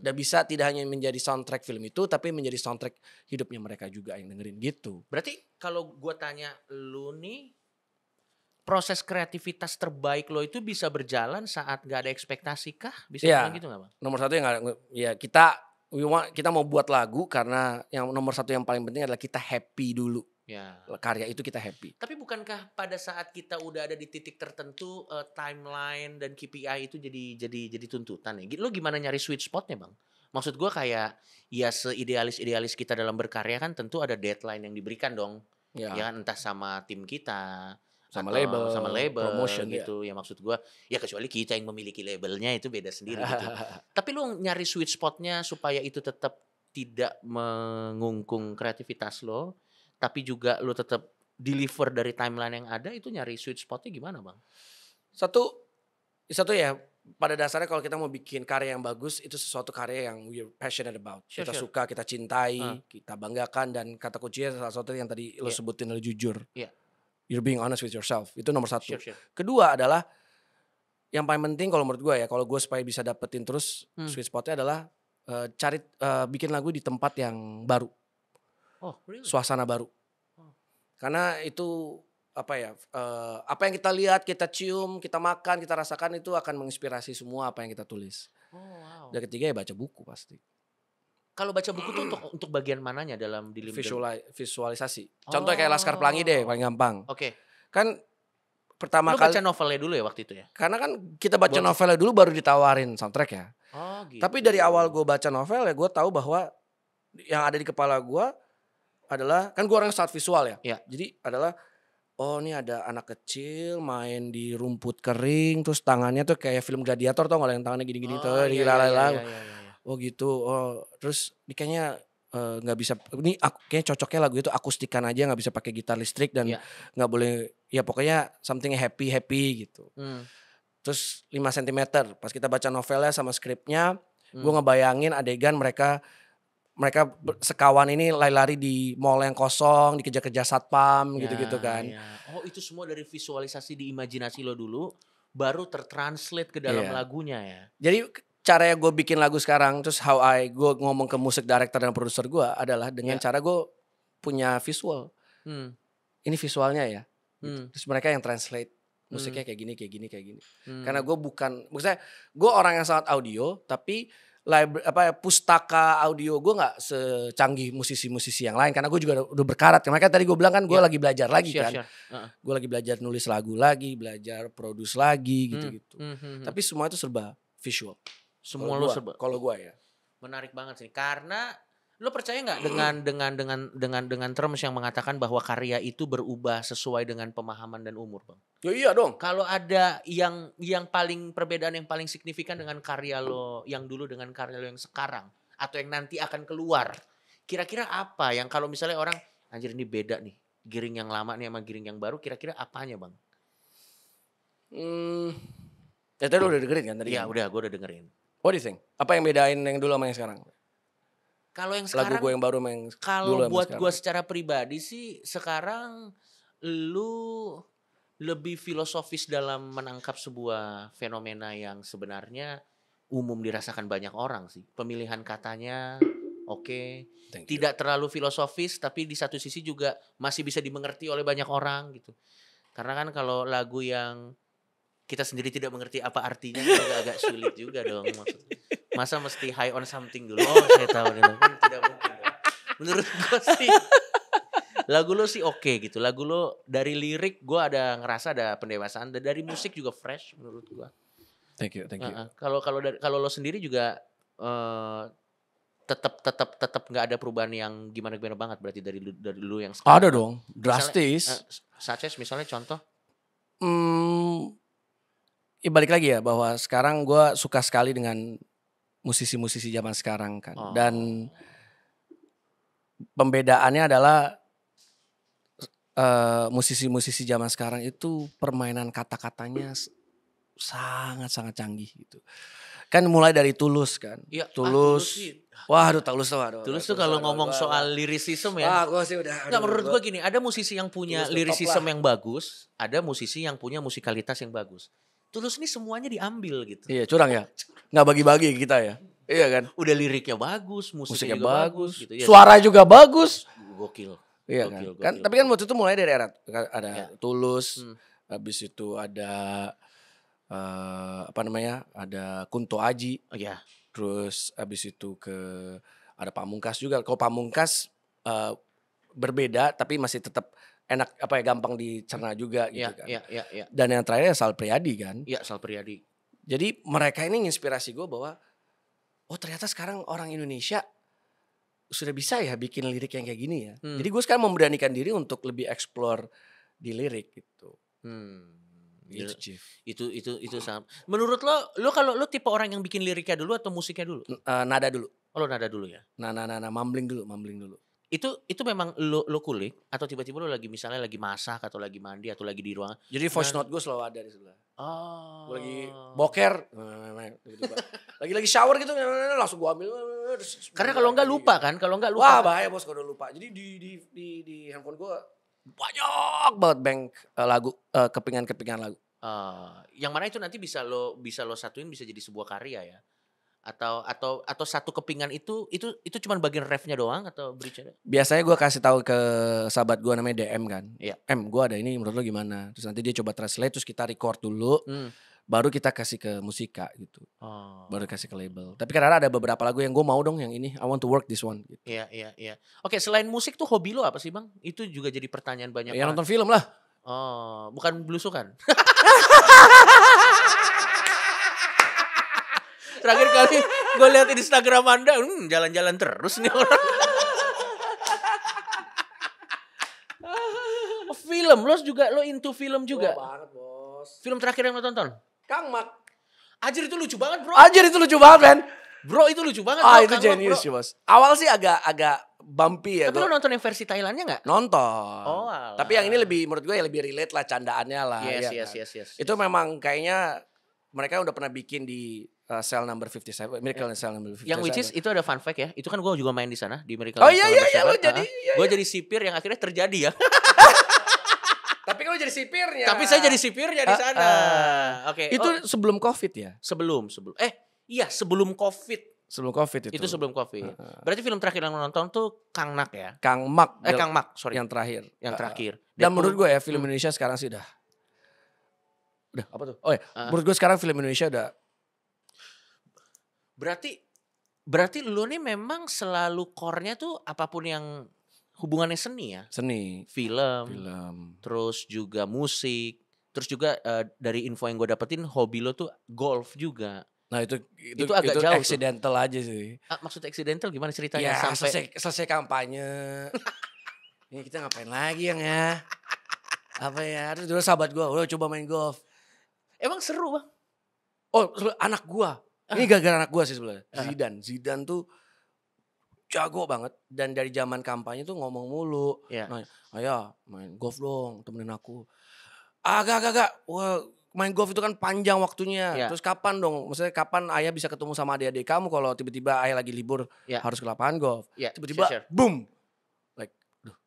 Dan bisa tidak hanya menjadi soundtrack film itu, tapi menjadi soundtrack hidupnya mereka juga yang dengerin gitu. Berarti kalau gue tanya lu nih, proses kreativitas terbaik lo itu bisa berjalan saat gak ada ekspektasi kah? Bisa bilang gitu gak Bang? Nomor satu kita mau buat lagu karena yang nomor satu yang paling penting adalah kita happy dulu. Ya. Karya itu kita happy. Tapi bukankah pada saat kita udah ada di titik tertentu timeline dan KPI itu jadi tuntutan ya? Lo gimana nyari sweet spotnya Bang? Maksud gue kayak ya seidealis kita dalam berkarya kan tentu ada deadline yang diberikan dong. Ya kan entah sama tim kita, sama label, promotion gitu. Ya maksud gue ya kecuali kita yang memiliki labelnya itu beda sendiri gitu. Tapi lo nyari sweet spotnya supaya itu tetap tidak mengungkung kreativitas lo, tapi juga lo tetap deliver dari timeline yang ada, itu nyari sweet spotnya gimana Bang? Satu ya, pada dasarnya kalau kita mau bikin karya yang bagus, itu sesuatu karya yang we're passionate about. Kita suka, kita cintai, kita banggakan, dan kata kuncinya salah satu yang tadi lo sebutin adalah jujur. You're being honest with yourself. Itu nomor satu. Kedua adalah, yang paling penting kalau menurut gue ya, kalau gue supaya bisa dapetin terus sweet spotnya adalah bikin lagu di tempat yang baru. Really? Suasana baru. Karena itu apa yang kita lihat, kita cium, kita makan, kita rasakan itu akan menginspirasi semua apa yang kita tulis. Dan ketiga ya baca buku pasti. Kalau baca buku tuh untuk bagian mananya dalam visualisasi. Contohnya kayak Laskar Pelangi deh, paling gampang. Kan pertama kali. Lu baca novelnya dulu ya waktu itu ya? Karena kan kita baca novelnya dulu baru ditawarin soundtrack ya. Gitu. Tapi dari awal gue baca novel ya gue tahu bahwa yang ada di kepala gue adalah, kan gue orang sangat visual ya. Jadi adalah, ini ada anak kecil main di rumput kering, terus tangannya tuh kayak film Gladiator, tau gak yang tangannya gini-gini tuh, oh gitu. Terus ini kayaknya nggak bisa, ini kayaknya cocoknya lagu itu akustikan aja, nggak bisa pakai gitar listrik dan nggak boleh, ya pokoknya something happy gitu. Terus 5 cm pas kita baca novelnya sama skripnya, gue ngebayangin adegan mereka sekawan ini lari-lari di mall yang kosong, dikejar-kejar satpam gitu-gitu kan. Oh itu semua dari visualisasi di imajinasi lo dulu, baru tertranslate ke dalam lagunya ya. Jadi cara gue bikin lagu sekarang, terus gue ngomong ke musik director dan produser gue adalah dengan cara gue punya visual. Ini visualnya ya. Gitu. Terus mereka yang translate musiknya kayak gini. Karena gue maksudnya gue orang yang sangat audio, tapi pustaka audio gue nggak secanggih musisi-musisi yang lain, karena gue juga udah berkarat. Makanya tadi gue bilang kan gue lagi belajar lagi kan. Gue lagi belajar nulis lagu lagi, belajar produce lagi gitu. Tapi semua itu serba visual. Semua lo serba. Kalau gue ya. Menarik banget sih, karena lo percaya nggak dengan terms yang mengatakan bahwa karya itu berubah sesuai dengan pemahaman dan umur Bang? Ya iya dong. Kalau ada yang paling perbedaan yang paling signifikan dengan karya lo yang dulu dengan karya lo yang sekarang, atau yang nanti akan keluar, kira-kira apa yang kalau misalnya orang anjir ini beda nih, giring yang lama nih sama giring yang baru, kira-kira apanya Bang? Ya tadi lo udah dengerin kan tadi? Iya udah, gue udah dengerin. What do you think? Apa yang bedain yang dulu sama yang sekarang? Kalau yang sekarang, lagu gue yang baru sama yang kalau buat gue secara pribadi sih sekarang lu lebih filosofis dalam menangkap sebuah fenomena yang sebenarnya umum dirasakan banyak orang sih. Pemilihan katanya tidak terlalu filosofis, tapi di satu sisi juga masih bisa dimengerti oleh banyak orang gitu. Karena kan kalau lagu yang kita sendiri tidak mengerti apa artinya agak sulit juga dong maksudnya. Masa mesti high on something dulu? Oh, saya tahu nih. Tidak mungkin. Menurut gue sih lagu lo sih oke gitu. Lagu lo dari lirik gue ada ngerasa ada pendewasaan, dan dari musik juga fresh menurut gue. Thank you. Kalau lo sendiri juga tetap nggak ada perubahan yang gimana banget berarti dari lu yang sekarang. Ada dong, drastis. Misalnya contoh. Ya balik lagi ya bahwa sekarang gue suka sekali dengan musisi-musisi zaman sekarang kan. Dan pembedaannya adalah musisi-musisi zaman sekarang itu permainan kata-katanya sangat-sangat canggih gitu. Kan mulai dari Tulus kan. Ya, Tulus. Tulus tuh kalau ngomong soal lirisisme ya. Gue sih udah. Menurut gue gini, ada musisi yang punya lirisisme yang bagus, ada musisi yang punya musikalitas yang bagus. Tulus ini semuanya diambil gitu. Iya, curang ya. Nggak bagi-bagi kita ya. Iya kan. Udah liriknya bagus, musiknya juga bagus gitu. Ya, suara juga bagus. Gokil. Iya kan. Tapi kan waktu itu mulai dari era ada Tulus, habis itu ada ada Kunto Aji. Oh ya. Terus habis itu ada Pamungkas juga. Kalau Pamungkas berbeda tapi masih tetap enak gampang dicerna juga gitu kan. Iya. Dan yang terakhir Sal Priadi kan. Iya, Sal Priadi. Jadi mereka ini inspirasi gue bahwa ternyata sekarang orang Indonesia sudah bisa ya bikin lirik yang kayak gini ya. Jadi gue sekarang memberanikan diri untuk lebih explore di lirik gitu. Gitu, Chief. Itu sama. Menurut lo kalau lo tipe orang yang bikin liriknya dulu atau musiknya dulu? Nada dulu. Oh, lo nada dulu ya? Mumbling dulu. Itu memang lo kulik atau tiba-tiba lo misalnya lagi masak atau lagi mandi atau lagi di ruangan. Jadi voice note gue selalu ada di sebelah. Oh. Gue lagi boker, lagi shower gitu, langsung gue ambil. Karena kalau enggak lupa kan, Wah bahaya bos kalau udah lupa. Jadi di handphone gue banyak banget bank lagu, kepingan lagu. Yang mana itu nanti bisa lo satuin bisa jadi sebuah karya ya? Atau satu kepingan itu cuma bagian refnya doang atau bridge-nya? Biasanya gue kasih tahu ke sahabat gue namanya DM kan. Iya. Gue ada ini, menurut lo gimana? Terus nanti dia coba translate, terus kita record dulu. Baru kita kasih ke musika gitu. Baru kasih ke label. Tapi karena ada beberapa lagu yang gue mau dong yang ini, I want to work this one gitu. Iya. Oke, selain musik tuh hobi lo apa sih bang? Itu juga jadi pertanyaan banyak. Ya nonton film lah. Bukan belusukan. Terakhir kali gue lihat Instagram Anda, jalan-jalan terus nih orang. Film, lo into film juga? Banget bos. Film terakhir yang lo tonton? Kang Mak. Anjir itu lucu banget bro. Ben. Bro itu lucu banget bro. Itu jenius sih bos. Awal sih agak bumpy ya. Tapi lo nonton yang versi Thailandnya gak? Nonton. Tapi yang ini menurut gue lebih relate lah, candaannya lah. Yes. Itu memang kayaknya mereka udah pernah bikin di Cell Number 57, Miracle in Cell Number 57. Yang which is itu ada fun fact ya. Itu kan gue juga main di sana di Miracle. Oh iya lo jadi. Gue jadi sipir yang akhirnya terjadi ya. Tapi kalau jadi sipirnya. Tapi saya jadi sipirnya di sana. Oke. Itu sebelum Covid ya? Sebelum. Iya sebelum Covid. Sebelum Covid itu. Itu sebelum Covid. Berarti film terakhir yang nonton tuh Kang Nak ya? Kang Mak. Kang Mak, sorry. Yang terakhir. Dan Dan menurut gue ya film Indonesia sekarang sih udah apa tuh? Menurut gue sekarang film Indonesia udah. Berarti lu nih memang selalu core-nya tuh apapun yang hubungannya seni ya? Seni. Film. Terus juga musik. Terus juga dari info yang gue dapetin hobi lo tuh golf juga. Nah itu agak jauh accidental aja sih. Maksudnya accidental gimana ceritanya? Ya selesai kampanye. Ini kita ngapain lagi ya? Apa ya? Terus dulu sahabat gue, udah coba main golf. Emang seru bang? Anak gue. Ini gara-gara anak gue sih sebenarnya. Zidane tuh jago banget. Dan dari zaman kampanye tuh ngomong mulu. Ayo main golf dong, temenin aku. Agak. Wah, main golf itu kan panjang waktunya. Terus kapan dong? Maksudnya kapan ayah bisa ketemu sama adik-adik kamu kalau tiba-tiba ayah lagi libur harus ke lapangan golf. Tiba-tiba boom.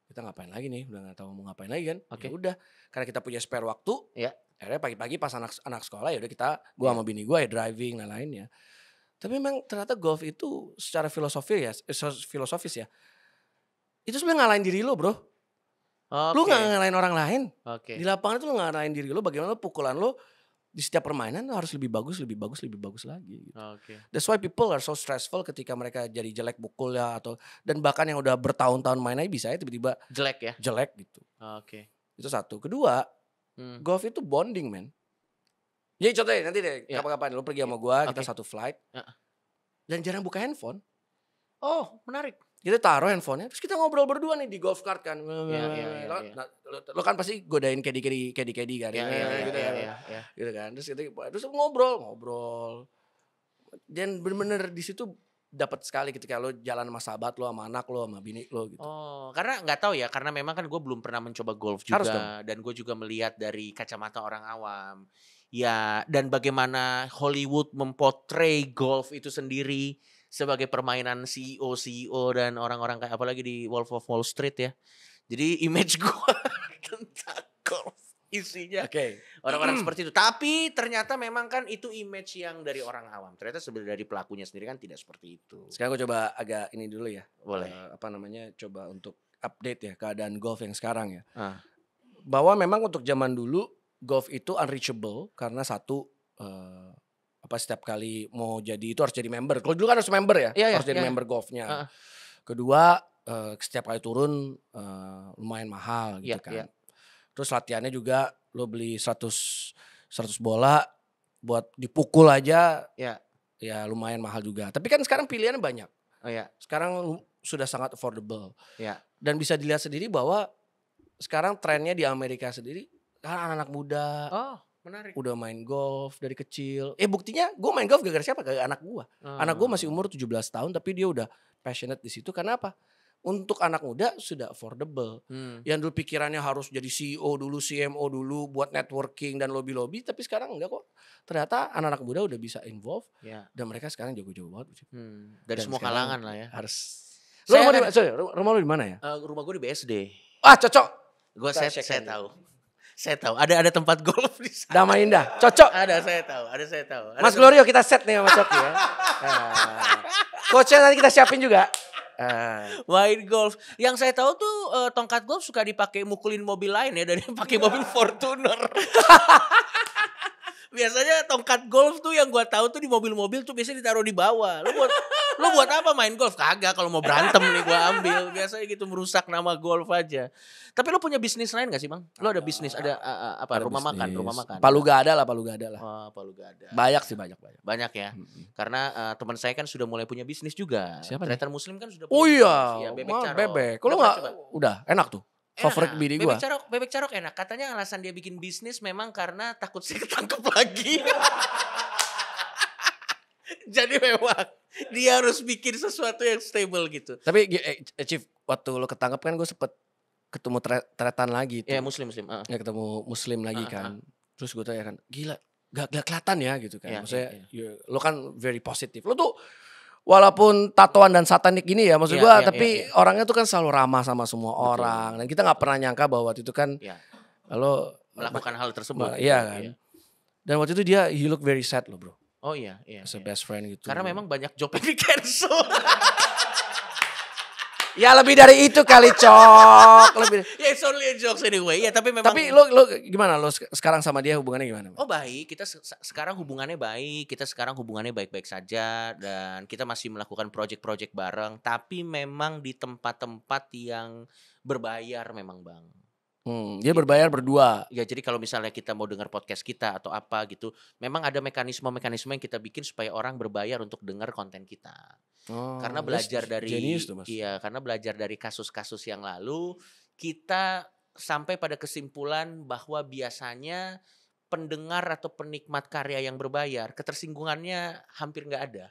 Kita ngapain lagi nih? Udah gak tahu mau ngapain lagi kan. Ya udah, karena kita punya spare waktu. Akhirnya pagi-pagi pas anak sekolah ya udah gue sama bini gue driving dan lainnya. Tapi memang ternyata golf itu secara filosofis ya. Itu sebenarnya ngalahin diri lo bro. Lu gak ngalahin orang lain. Di lapangan itu lu ngalahin diri lo, bagaimana pukulan lo di setiap permainan lo harus lebih bagus lagi gitu. Oke. That's why people are so stressful ketika mereka jadi jelek bukulnya dan bahkan yang udah bertahun-tahun main aja bisa ya tiba-tiba Jelek ya? jelek gitu. Oke. Itu satu. Kedua, golf itu bonding, man. Jadi contohnya nanti deh kapan-kapan lo pergi sama gua, kita satu flight. Dan jarang buka handphone. Oh, menarik. Kita taruh handphonenya, terus kita ngobrol berdua nih di golf cart kan. Lo kan pasti godain kedi kan. Gitu kan. Terus ngobrol. Dan bener-bener di situ dapat sekali ketika lo jalan sama sahabat lo, sama anak lo, sama bini lo gitu. Oh, karena nggak tahu ya, karena memang kan gue belum pernah mencoba golf juga, dan gue juga melihat dari kacamata orang awam. Ya, dan bagaimana Hollywood mempotray golf itu sendiri sebagai permainan CEO dan orang-orang kayak apalagi di Wolf of Wall Street ya. Jadi image gue tentang golf isinya orang-orang seperti itu. Tapi ternyata memang kan itu image yang dari orang awam. Ternyata sebenarnya dari pelakunya sendiri kan tidak seperti itu. Sekarang gue coba agak ini dulu ya. Boleh. Coba untuk update ya keadaan golf yang sekarang ya. Bahwa memang untuk zaman dulu golf itu unreachable karena satu setiap kali mau jadi itu harus jadi member. Kalau dulu kan harus member ya, harus jadi member golfnya. Kedua setiap kali turun lumayan mahal gitu kan. Terus latihannya juga lo beli 100 bola buat dipukul aja ya lumayan mahal juga. Tapi kan sekarang pilihannya banyak. Sekarang sudah sangat affordable. Dan bisa dilihat sendiri bahwa sekarang trennya di Amerika sendiri kan anak-anak muda menarik. Udah main golf dari kecil. Buktinya gue main golf gara-gara siapa? Gara-gara anak gue. Anak gue masih umur 17 tahun tapi dia udah passionate di situ. Karena apa? Untuk anak muda sudah affordable. Yang dulu pikirannya harus jadi CEO dulu, CMO dulu buat networking dan lobby-lobby, tapi sekarang enggak kok. Ternyata anak-anak muda udah bisa involve dan mereka sekarang jago-jago banget. Dari semua kalangan lah ya. Harus. Rumah lu di mana ya? Rumah gue di BSD. Cocok. Gue saya tahu. Saya tahu. Ada tempat golf di sana. Damai Indah. Cocok. Saya tahu. Mas Glorio kita set nih sama Coki ya. Coachnya nanti kita siapin juga. Main golf. Yang saya tahu tuh tongkat golf suka dipakai mukulin mobil lain ya dari pakai mobil Fortuner. Biasanya tongkat golf tuh yang gua tahu tuh di mobil-mobil tuh biasanya ditaruh di bawah. Lu buat apa main golf? Kagak, kalau mau berantem nih gua ambil. Biasanya gitu merusak nama golf aja. Tapi lu punya bisnis lain gak sih, Bang? Lu ada bisnis, ada rumah makan. Palu Gada lah. Oh, Palu Gada. Banyak sih, banyak. Banyak ya. Karena teman saya kan sudah mulai punya bisnis juga. Siapa Trader Muslim kan sudah punya. bisnis. Bebek. Kalau enggak udah enak tuh. Favorit bini gua. Bebek Carok enak. Katanya alasan dia bikin bisnis memang karena takut saya ketangkep lagi. Jadi memang dia harus bikin sesuatu yang stable gitu. Tapi Chief, waktu lo ketangkep kan gue sempet ketemu tretan lagi tuh. Ya muslim. Ya ketemu muslim lagi kan. Terus gue tanya kan, gila gak kelihatan ya gitu kan. Maksudnya lo kan very positif. Lo tuh walaupun tatoan dan satanik gini ya maksud gue, tapi orangnya tuh kan selalu ramah sama semua orang. Dan kita gak pernah nyangka bahwa waktu itu kan lo melakukan hal tersebut. Iya kan. Dan waktu itu he look very sad loh bro. Oh iya. As a best friend gitu. Karena memang banyak job yang di cancel. Ya lebih dari itu kali Cok. Ya it's only a jokes anyway. Ya tapi memang. Tapi lo gimana? Lo sekarang sama dia hubungannya gimana? Oh baik. Kita sekarang hubungannya baik. Kita sekarang hubungannya baik-baik saja. Dan kita masih melakukan project-project bareng. Tapi memang di tempat-tempat yang berbayar memang Bang. Dia berbayar berdua. Ya jadi kalau misalnya kita mau dengar podcast kita atau apa gitu, memang ada mekanisme-mekanisme yang kita bikin supaya orang berbayar untuk dengar konten kita. Karena belajar dari kasus-kasus yang lalu, kita sampai pada kesimpulan bahwa biasanya pendengar atau penikmat karya yang berbayar, ketersinggungannya hampir nggak ada.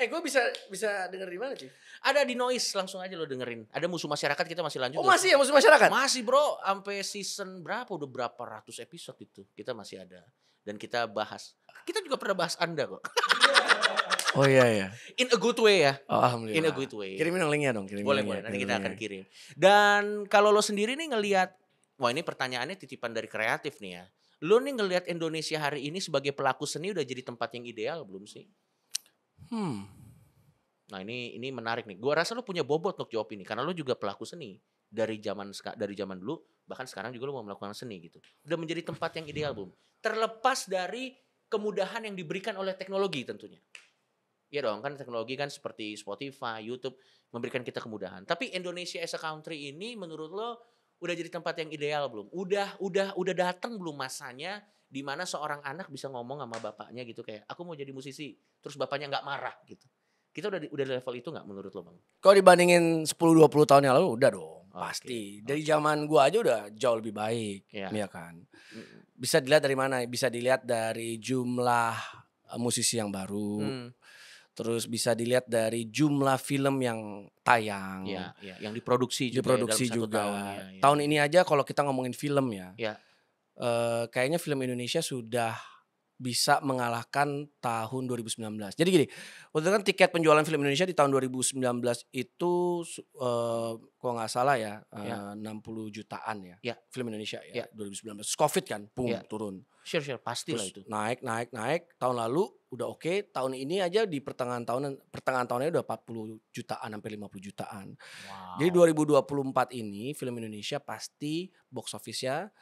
Gue bisa denger di mana sih? Ada di Noise, langsung aja lo dengerin. Ada Musuh Masyarakat, kita masih lanjut. Oh masih ya Musuh Masyarakat? Masih bro, sampai season berapa, udah berapa ratus episode itu. Kita masih ada. Dan kita bahas, kita juga pernah bahas Anda kok. Oh iya. In a good way ya. Oh, alhamdulillah. In a good way. Kirimin dong linknya dong. Boleh, nanti kita akan kirim. Dan kalau lo sendiri nih ngelihat, wah ini pertanyaannya titipan dari kreatif nih ya. Lo nih ngelihat Indonesia hari ini sebagai pelaku seni udah jadi tempat yang ideal belum sih? Nah ini menarik nih. Gua rasa lo punya bobot untuk jawab ini karena lo juga pelaku seni. dari zaman dulu, bahkan sekarang juga lu mau melakukan seni gitu. Udah menjadi tempat yang ideal belum? Terlepas dari kemudahan yang diberikan oleh teknologi tentunya. Iya dong, kan teknologi kan seperti Spotify, YouTube memberikan kita kemudahan. Tapi Indonesia as a country ini menurut lo udah jadi tempat yang ideal belum? Udah datang belum masanya di mana seorang anak bisa ngomong sama bapaknya gitu kayak aku mau jadi musisi, terus bapaknya nggak marah gitu. Kita udah level itu nggak menurut lo, Bang? Kalau dibandingin 10-20 tahun yang lalu udah dong, Oke, pasti. Dari oke. zaman gua aja udah jauh lebih baik, Iya. ya kan. Mm, Bisa dilihat dari mana? Bisa dilihat dari jumlah musisi yang baru. mm. Terus bisa dilihat dari jumlah film yang tayang, Ya, yang diproduksi juga ya dalam diproduksi 1 juga. tahun. Ya, Tahun ini aja kalau kita ngomongin film ya, Ya. kayaknya film Indonesia sudah bisa mengalahkan tahun 2019. Jadi gini, waktu itu kan tiket penjualan film Indonesia di tahun 2019 itu kalau nggak salah ya, Ya. 60 jutaan ya, Ya. film Indonesia ya, Ya. 2019. Terus Covid kan, boom, Ya. turun. Sure, pastilah Terus itu. naik. Tahun lalu udah oke, tahun ini aja di pertengahan tahunnya udah 40 jutaan sampai 50 jutaan. Jadi Wow. 2024 ini film Indonesia pasti box office-nya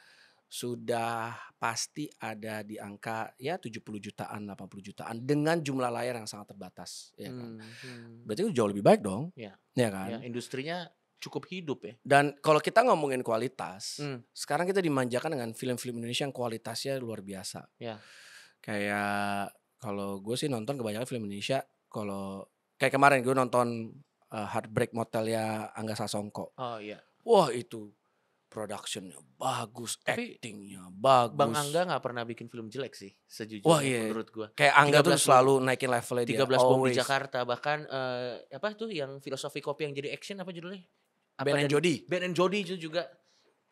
sudah pasti ada di angka ya 70 jutaan, 80 jutaan dengan jumlah layar yang sangat terbatas, ya kan. Berarti itu jauh lebih baik dong, Ya. ya kan. Ya, industrinya cukup hidup ya. Dan kalau kita ngomongin kualitas, Hmm. sekarang kita dimanjakan dengan film-film Indonesia yang kualitasnya luar biasa. Ya. Kayak kalau gue sih nonton kebanyakan film Indonesia, kalau kayak kemarin gue nonton Heartbreak Motel-nya Angga Sasongko. Oh iya. Wah itu productionnya bagus, Tapi actingnya bagus. Bang Angga nggak pernah bikin film jelek sih sejujurnya. Wah iya, menurut gua. kayak Angga tuh 13 selalu naikin levelnya dia. 13 bom di Always. Jakarta, bahkan apa tuh yang filosofi kopi yang jadi action apa judulnya? Ben and Jody. Ben and Jody itu juga.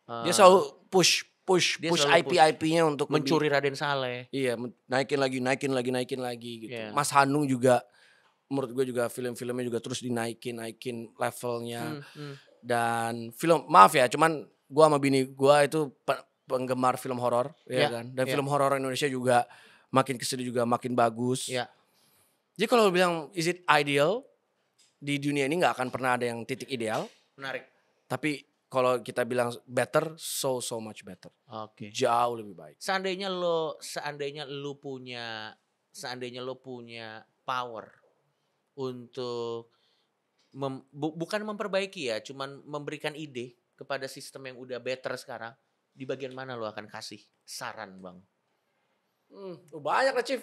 Dia selalu push Dia push selalu IP-IP-nya untuk mencuri lebih, Raden Saleh. iya, naikin lagi gitu. Iya. Mas Hanung juga menurut gue juga film-filmnya juga terus dinaikin levelnya. Dan film, maaf ya, cuman gue sama bini gue itu penggemar film horor, ya kan. Dan film horor Indonesia juga makin kesini juga makin bagus. Ya. Jadi kalau bilang is it ideal, di dunia ini nggak akan pernah ada yang titik ideal. Menarik. Tapi kalau kita bilang better, so much better. Oke. Jauh lebih baik. Seandainya lu punya power untuk bukan memperbaiki ya, cuman memberikan ide kepada sistem yang udah better sekarang, di bagian mana lu akan kasih saran, Bang? Banyak lah, Chief.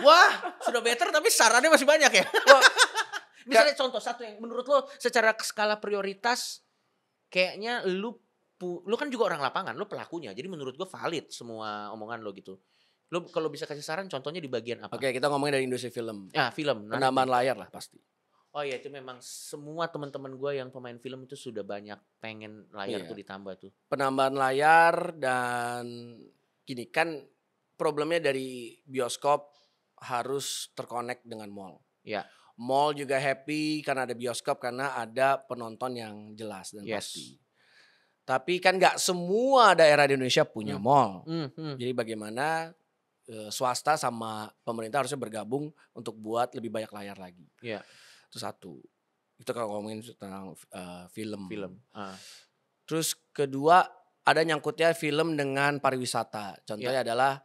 Wah, sudah better tapi sarannya masih banyak ya. Misalnya contoh satu yang menurut lo secara skala prioritas kayaknya lu kan juga orang lapangan, lu pelakunya. Jadi menurut gue valid semua omongan lo gitu. Lu kalau bisa kasih saran contohnya di bagian apa? Oke, kita ngomongin dari industri film. Ya, film. Penambahan layar lah pasti. Oh iya, itu memang semua teman-teman gue yang pemain film itu sudah banyak pengen layar tuh ditambah tuh. Penambahan layar, dan gini kan problemnya dari bioskop harus terkonek dengan mall. Ya. Mall juga happy karena ada bioskop, karena ada penonton yang jelas dan pasti. Tapi kan nggak semua daerah di Indonesia punya mall. Jadi bagaimana swasta sama pemerintah harusnya bergabung untuk buat lebih banyak layar lagi. Iya. Itu satu. Itu kalau ngomongin tentang film. Terus kedua, ada nyangkutnya film dengan pariwisata. Contohnya adalah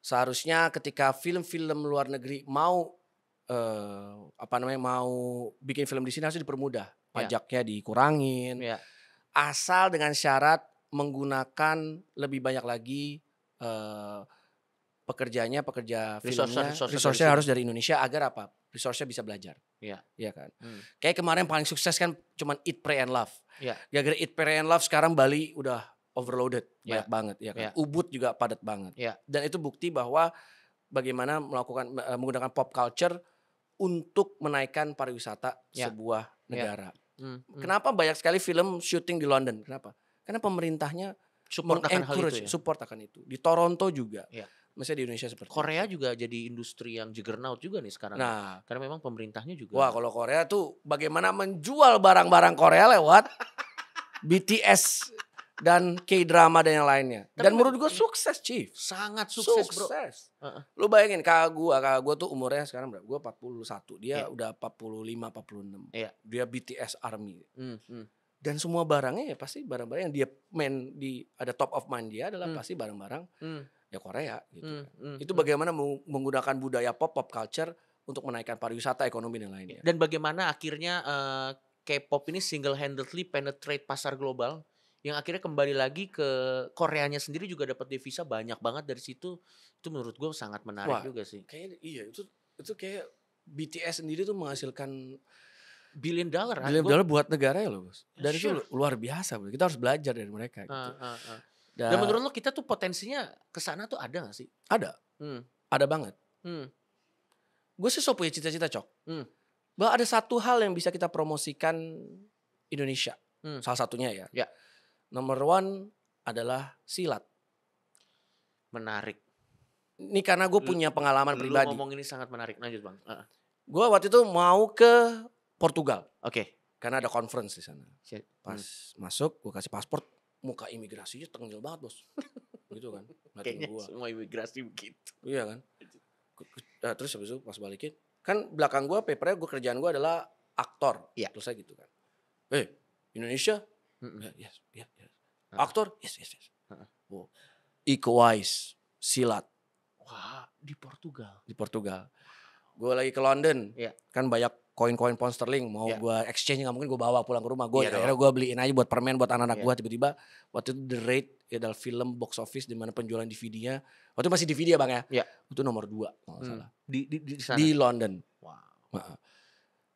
seharusnya ketika film-film luar negeri mau mau bikin film di sini harus dipermudah. Pajaknya dikurangin. Asal dengan syarat menggunakan lebih banyak lagi pekerja filmnya, resource-nya harus dari Indonesia, agar apa? Resource-nya bisa belajar. Iya kan. Kayak kemarin paling sukses kan cuman Eat, Pray and Love. Gara-gara Eat, Pray and Love sekarang Bali udah overloaded, banyak banget, ya kan. Ubud juga padat banget. Dan itu bukti bahwa bagaimana menggunakan pop culture untuk menaikkan pariwisata sebuah negara. Kenapa banyak sekali film syuting di London? Kenapa? Karena pemerintahnya support akan itu. Di Toronto juga. Misalnya di Indonesia seperti Korea itu juga jadi industri yang juggernaut juga nih sekarang. Nah, karena memang pemerintahnya juga. Wah, kalau Korea tuh bagaimana menjual barang-barang Korea lewat BTS dan K-drama dan yang lainnya. Dan menurut gue sukses, Chief. Sangat sukses, bro. Lu bayangin kakak gue tuh umurnya sekarang berapa? Gue 41, dia udah 45, 46. Dia BTS Army. Dan semua barangnya ya pasti barang-barang yang dia ada top of mind dia adalah pasti barang-barang ya Korea gitu kan. Itu bagaimana menggunakan budaya pop culture untuk menaikkan pariwisata, ekonomi dan lainnya. Dan bagaimana akhirnya K-pop ini single handedly penetrate pasar global yang akhirnya kembali lagi ke Koreanya sendiri juga dapat devisa banyak banget dari situ. Itu menurut gue sangat menarik juga sih. Kayaknya iya itu kayak BTS sendiri tuh menghasilkan billion dollar buat negaranya loh bos. Dan itu luar biasa bro. Kita harus belajar dari mereka gitu. Dan menurut lo kita tuh potensinya kesana tuh ada gak sih? Ada. Ada banget. Gue sih punya cita-cita Cok. Bahwa ada satu hal yang bisa kita promosikan Indonesia. Salah satunya ya. Nomor 1 adalah silat. Menarik. Ini karena gue punya pengalaman pribadi. Lu ngomong ini sangat menarik. Lanjut bang. Gue waktu itu mau ke Portugal. Karena ada conference di sana. Pas masuk gue kasih paspor, muka imigrasinya tengil banget bos. Gitu kan. Kayaknya semua imigrasi begitu. Iya kan. Terus habis itu pas balikin, kan belakang gue papernya kerjaan gue adalah aktor. Terus saya gitu kan. Indonesia? Yes. Aktor? Yes. Iko Uwais, silat. Wah, di Portugal. Gue lagi ke London, kan banyak koin-koin pound sterling, mau gue exchange nggak mungkin gue bawa pulang ke rumah. Akhirnya gue beliin aja buat permen buat anak-anak gue. Tiba-tiba waktu itu The Raid adalah film box office di mana penjualan DVD-nya waktu itu masih DVD ya bang ya. Itu nomor 2 kalau nggak salah. Di sana? Di London. Wow.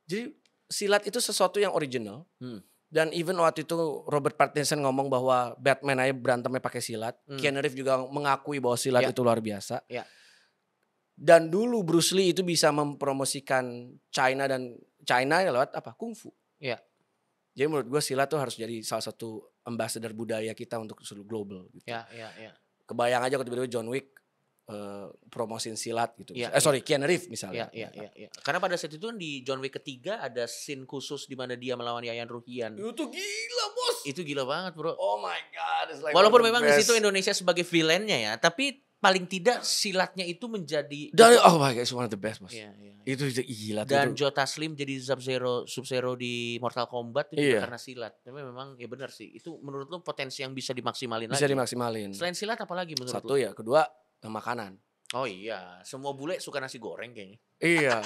Jadi silat itu sesuatu yang original. Dan even waktu itu Robert Pattinson ngomong bahwa Batman aja berantemnya pakai silat. Keanu Reeves juga mengakui bahwa silat itu luar biasa. Dan dulu Bruce Lee itu bisa mempromosikan China lewat apa? Kungfu. Jadi menurut gue silat tuh harus jadi salah satu ambassador budaya kita untuk seluruh global. Gitu. Kebayang aja kalau tiba-tiba John Wick promosin silat gitu. Keanu Reeves misalnya. Karena pada saat itu kan di John Wick ketiga ada scene khusus di mana dia melawan Yayan Ruhian. Itu gila bos. Itu gila banget bro. Oh my god. Like walaupun memang di situ Indonesia sebagai villainnya ya, tapi paling tidak silatnya itu menjadi oh my god, it's one of the best bos. Itu gila. Dan Joe Taslim jadi Sub-Zero di Mortal Kombat itu juga karena silat. Tapi memang ya benar sih. Itu menurut lu potensi yang bisa dimaksimalin lagi. Bisa dimaksimalin. Selain silat apa lagi menurut lu? 1 ya, kedua makanan. Oh iya, semua bule suka nasi goreng kayaknya. Iya.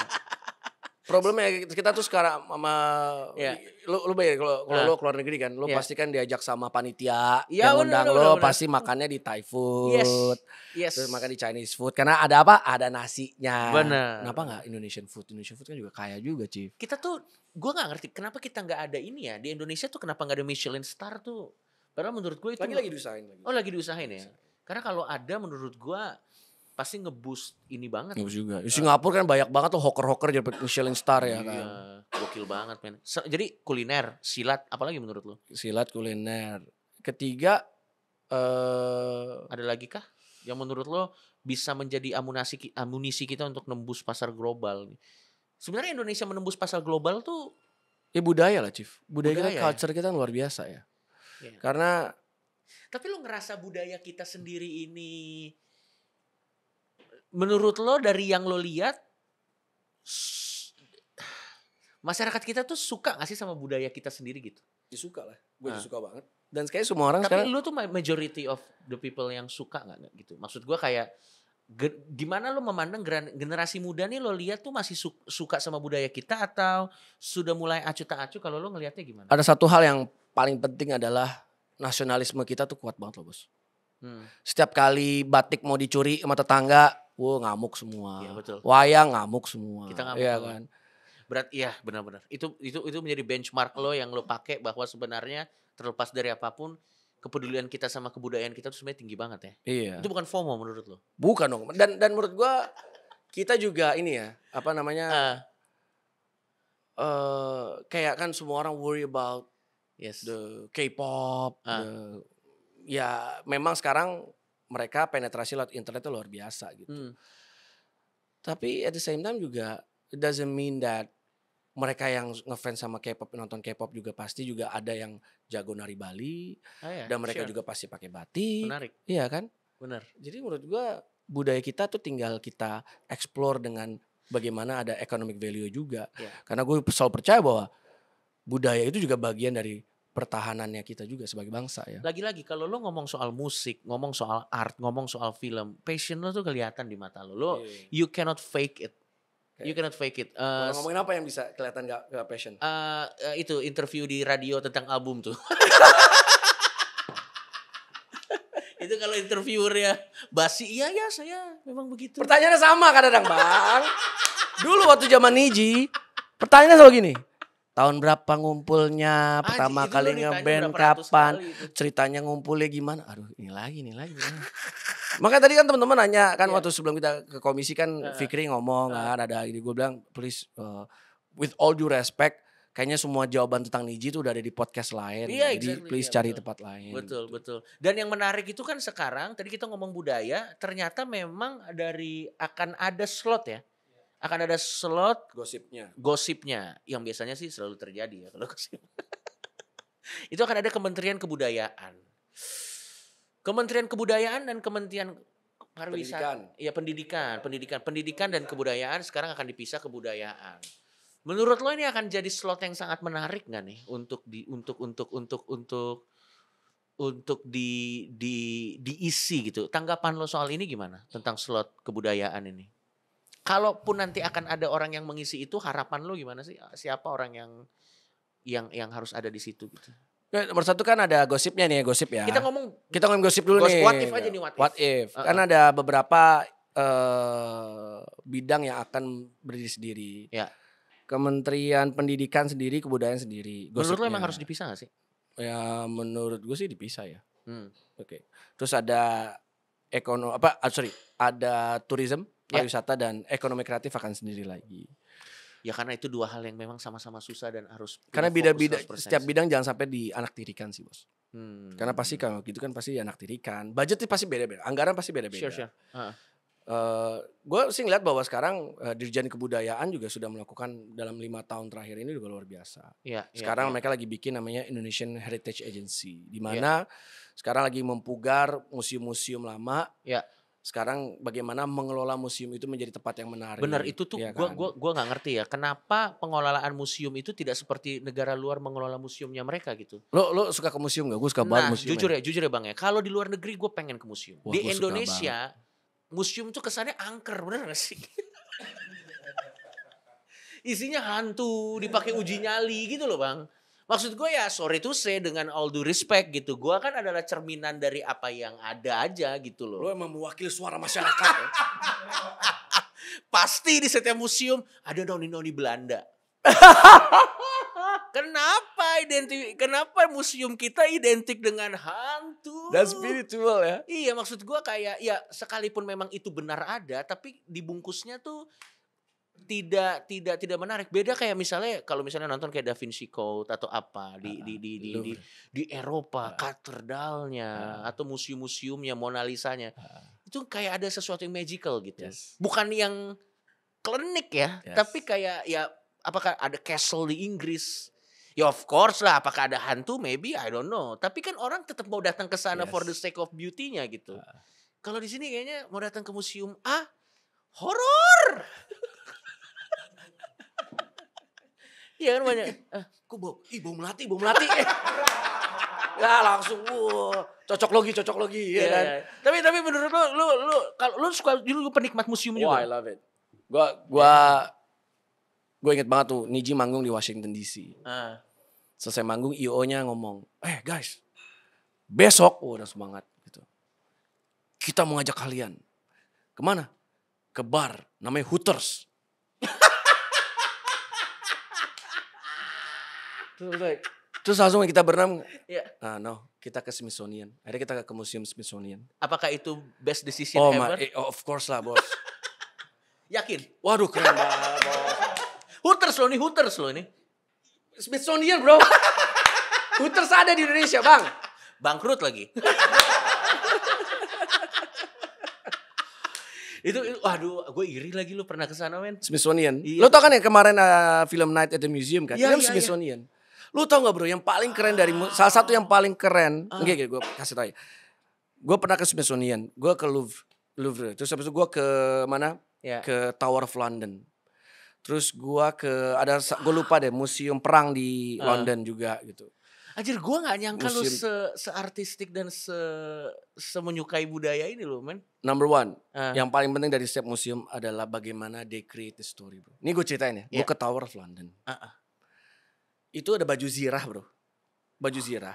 Problemnya kita tuh sekarang sama lu bayar kalau lu keluar negeri kan, lu pasti kan diajak sama panitia yang undang lu pasti makannya di Thai food. Terus makan di Chinese food karena ada apa? Ada nasinya. Bener. Kenapa enggak Indonesian food? Indonesian food kan juga kaya juga, Chief. Kita tuh gua enggak ngerti kenapa kita enggak ada ini ya. Di Indonesia tuh kenapa enggak ada Michelin star tuh? Padahal menurut gue itu lagi diusahain lagi. Oh, lagi diusahain ya. Karena kalau ada menurut gua pasti nge-boost ini banget. Nge-boost juga. Di Singapura kan banyak banget tuh hoker-hoker jadi Michelin star ya kan. Iya, gokil banget men. Jadi kuliner, silat, apalagi menurut lo? Silat, kuliner. Ketiga ada lagi kah yang menurut lo bisa menjadi amunisi kita untuk nembus pasar global? Sebenarnya Indonesia menembus pasar global tuh budaya lah, Chief. Budaya kita, culture kita luar biasa ya. Karena tapi lo ngerasa budaya kita sendiri ini menurut lo dari yang lo lihat masyarakat kita tuh suka gak sih sama budaya kita sendiri gitu? Suka lah, gue suka banget. Dan kayaknya semua orang tapi sekarang. Tapi lo tuh majority of the people yang suka gak gitu? Maksud gue kayak gimana lo memandang generasi muda nih lo lihat tuh masih suka sama budaya kita atau sudah mulai acuh tak acuh? Kalau lo ngelihatnya gimana? Ada satu hal yang paling penting adalah nasionalisme kita tuh kuat banget loh bos. Setiap kali batik mau dicuri sama tetangga, ngamuk semua. Iya, betul. Wayang ngamuk semua. Kita ngamuk ya kan. Iya benar-benar. Itu menjadi benchmark lo yang lo pakai bahwa sebenarnya terlepas dari apapun kepedulian kita sama kebudayaan kita tuh sebenarnya tinggi banget ya. Iya. Itu bukan FOMO menurut lo? Bukan dong. Dan menurut gua kita juga ini ya, apa namanya? Kayak kan semua orang worry about the K-pop, ya memang sekarang mereka penetrasi lewat internet itu luar biasa gitu. Tapi at the same time juga it doesn't mean that mereka yang ngefans sama K-pop, nonton K-pop juga pasti juga ada yang jago nari Bali. Dan mereka juga pasti pakai batik. Menarik. Iya kan? Benar. Jadi menurut gua budaya kita tuh tinggal kita explore dengan bagaimana ada economic value juga. Karena gue selalu percaya bahwa budaya itu juga bagian dari pertahanannya kita juga sebagai bangsa ya. Lagi-lagi kalau lo ngomong soal musik, ngomong soal art, ngomong soal film, passion lo tuh kelihatan di mata lo. You cannot fake it. You cannot fake it. Kalau ngomongin apa yang bisa kelihatan gak passion? Itu interview di radio tentang album tuh. Itu kalau interviewernya basi, iya ya saya memang begitu. Pertanyaannya sama kadang-kadang Bang. Dulu waktu zaman Niji, pertanyaannya selalu gini. Tahun berapa ngumpulnya, pertama kali ngeband kapan, ceritanya ngumpulnya gimana. Aduh ini lagi. Makanya tadi kan teman-teman nanya kan waktu sebelum kita ke komisi kan Fikri ngomong kan ada ini. Gue bilang please with all due respect. Kayaknya semua jawaban tentang Niji itu udah ada di podcast lain. Iya, jadi please cari tempat lain. Betul. Dan yang menarik itu kan sekarang tadi kita ngomong budaya, ternyata memang akan ada slot ya. Akan ada slot gosipnya yang biasanya sih selalu terjadi ya kalau gosip. Itu akan ada Kementerian Kebudayaan. Kementerian Kebudayaan dan Kementerian Pariwisata. Iya, pendidikan dan kebudayaan sekarang akan dipisah kebudayaan. Menurut lo ini akan jadi slot yang sangat menarik nggak nih untuk diisi gitu. Tanggapan lo soal ini gimana tentang slot kebudayaan ini? Kalaupun nanti akan ada orang yang mengisi itu, harapan lo gimana sih? Siapa orang yang harus ada di situ gitu? Nomor satu kan ada gosipnya nih, gosip ya. Kita ngomong gosip dulu nih. What if aja nih, what if. Kan ada beberapa bidang yang akan berdiri sendiri. Ya. Kementerian Pendidikan sendiri, Kebudayaan sendiri. Menurut lo emang harus dipisah gak sih? Ya menurut gue sih dipisah ya. Oke. Terus ada ada tourism, pariwisata dan ekonomi kreatif akan sendiri lagi. Ya karena itu dua hal yang memang sama-sama susah dan harus. Karena beda-beda setiap bidang jangan sampai dianaktirikan sih bos. Karena pasti kalau gitu kan pasti dianaktirikan. Budgetnya pasti beda-beda, anggaran pasti beda-beda. Sure. Gue sih ngeliat bahwa sekarang Dirjen Kebudayaan juga sudah melakukan dalam 5 tahun terakhir ini juga luar biasa. Sekarang mereka lagi bikin namanya Indonesian Heritage Agency, di mana sekarang lagi mempugar museum-museum lama. Sekarang bagaimana mengelola museum itu menjadi tempat yang menarik. Benar itu tuh, gue nggak ngerti ya, kenapa pengelolaan museum itu tidak seperti negara luar mengelola museumnya mereka gitu. Lo suka ke museum nggak? Gue suka banget museum. Jujur ya bang ya, kalau di luar negeri gue pengen ke museum. Di Indonesia museum tuh kesannya angker, bener gak sih? Isinya hantu, dipakai uji nyali gitu loh bang. Maksud gue ya sorry to say dengan all due respect gitu. Gue kan adalah cerminan dari apa yang ada aja gitu loh. Lo emang mewakili suara masyarakat ya? Pasti di setiap museum ada noni-noni Belanda. Kenapa museum kita identik dengan hantu? Dan spiritual ya. Iya maksud gue kayak ya sekalipun memang itu benar ada, tapi dibungkusnya tuh tidak menarik. Beda kayak misalnya kalau misalnya nonton kayak Da Vinci Code atau apa di Eropa, katedralnya atau museum-museumnya, Mona Lisanya. Itu kayak ada sesuatu yang magical gitu. Bukan yang klinik ya, tapi kayak ya apakah ada castle di Inggris? Ya of course lah, apakah ada hantu? Maybe, I don't know. Tapi kan orang tetap mau datang ke sana for the sake of beauty-nya gitu. Kalau di sini kayaknya mau datang ke museum horor. Iya kan banyak. Kok bau melati. Ya langsung cocok logi ya kan. Tapi menurut lu kalau lu suka dulu penikmat museum juga. I love it. Gue inget banget tuh Niji manggung di Washington DC. Selesai manggung IO-nya ngomong, guys, besok udah semangat gitu. Kita mau ngajak kalian kemana? Ke bar namanya Hooters. Terus langsung kita berenam. Kita ke Smithsonian. Akhirnya kita ke Museum Smithsonian. Apakah itu best decision ever? Of course lah bos. Yakin? Waduh keren banget bos. Hooters loh ini. Smithsonian bro. Hooters ada di Indonesia bang. Bangkrut lagi. Itu waduh, gue iri lagi lu pernah kesana men. Smithsonian. Lo tau kan yang kemarin film Night at the Museum kan? Film Smithsonian. Lu tau gak bro yang paling keren dari salah satu yang paling keren. Oke, gue kasih tau ya. Gue pernah ke Smithsonian. Gue ke Louvre. Terus habis itu gue ke mana? Ke Tower of London. Terus gue lupa deh museum perang di London juga gitu. Anjir, gue nggak nyangka lu Museum. seartistik dan semenyukai budaya ini loh, men. Number one, Ah. yang paling penting dari setiap museum adalah bagaimana they create the story, bro. Ini gue ceritain ya, gue Iya. ke Tower of London. Itu ada baju zirah, bro. Baju zirah.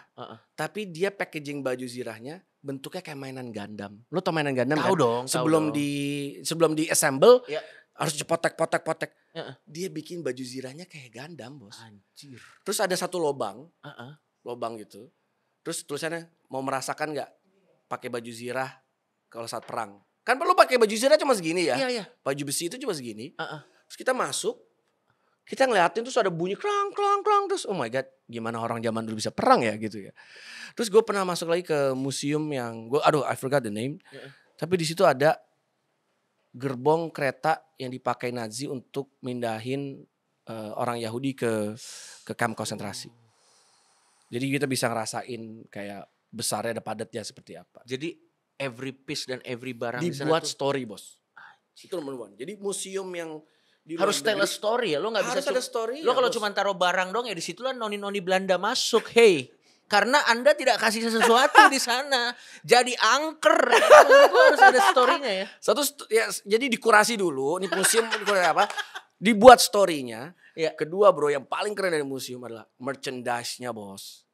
Tapi dia packaging baju zirahnya bentuknya kayak mainan Gundam. Lu tau mainan Gundam Tahu kan? dong, tahu dong. Sebelum di assemble Iya. harus dipotek-potek. Heeh. Dia bikin baju zirahnya kayak Gundam, bos. Anjir. Terus ada satu lobang Heeh. gitu. Terus tulisannya, mau merasakan nggak pakai baju zirah kalau saat perang? Kan perlu pakai baju zirah cuma segini ya. Iya. Baju besi itu cuma segini. Heeh. Terus kita masuk, kita ngeliatin terus ada bunyi klang klang klang, terus oh my god, gimana orang zaman dulu bisa perang ya gitu ya. Terus gue pernah masuk lagi ke museum yang I forgot the name. Tapi di situ ada gerbong kereta yang dipakai Nazi untuk mindahin orang Yahudi ke kamp konsentrasi. Jadi kita bisa ngerasain kayak besarnya ada padatnya seperti apa. Jadi every piece dan every barang Dibuat di sana tuh story, bos. Itu nomor one. Jadi museum yang di luar harus tell a negeri story ya. Lo nggak bisa harus ada story. lo kalau cuma taruh barang dong ya di situ lah noni-noni Belanda masuk. Hey, karena Anda tidak kasih sesuatu di sana. Jadi angker. Itu harus ada story-nya ya. Jadi dikurasi dulu. Ini museum apa? Dibuat story-nya. Ya. Kedua, bro, yang paling keren dari museum adalah merchandise-nya, bos.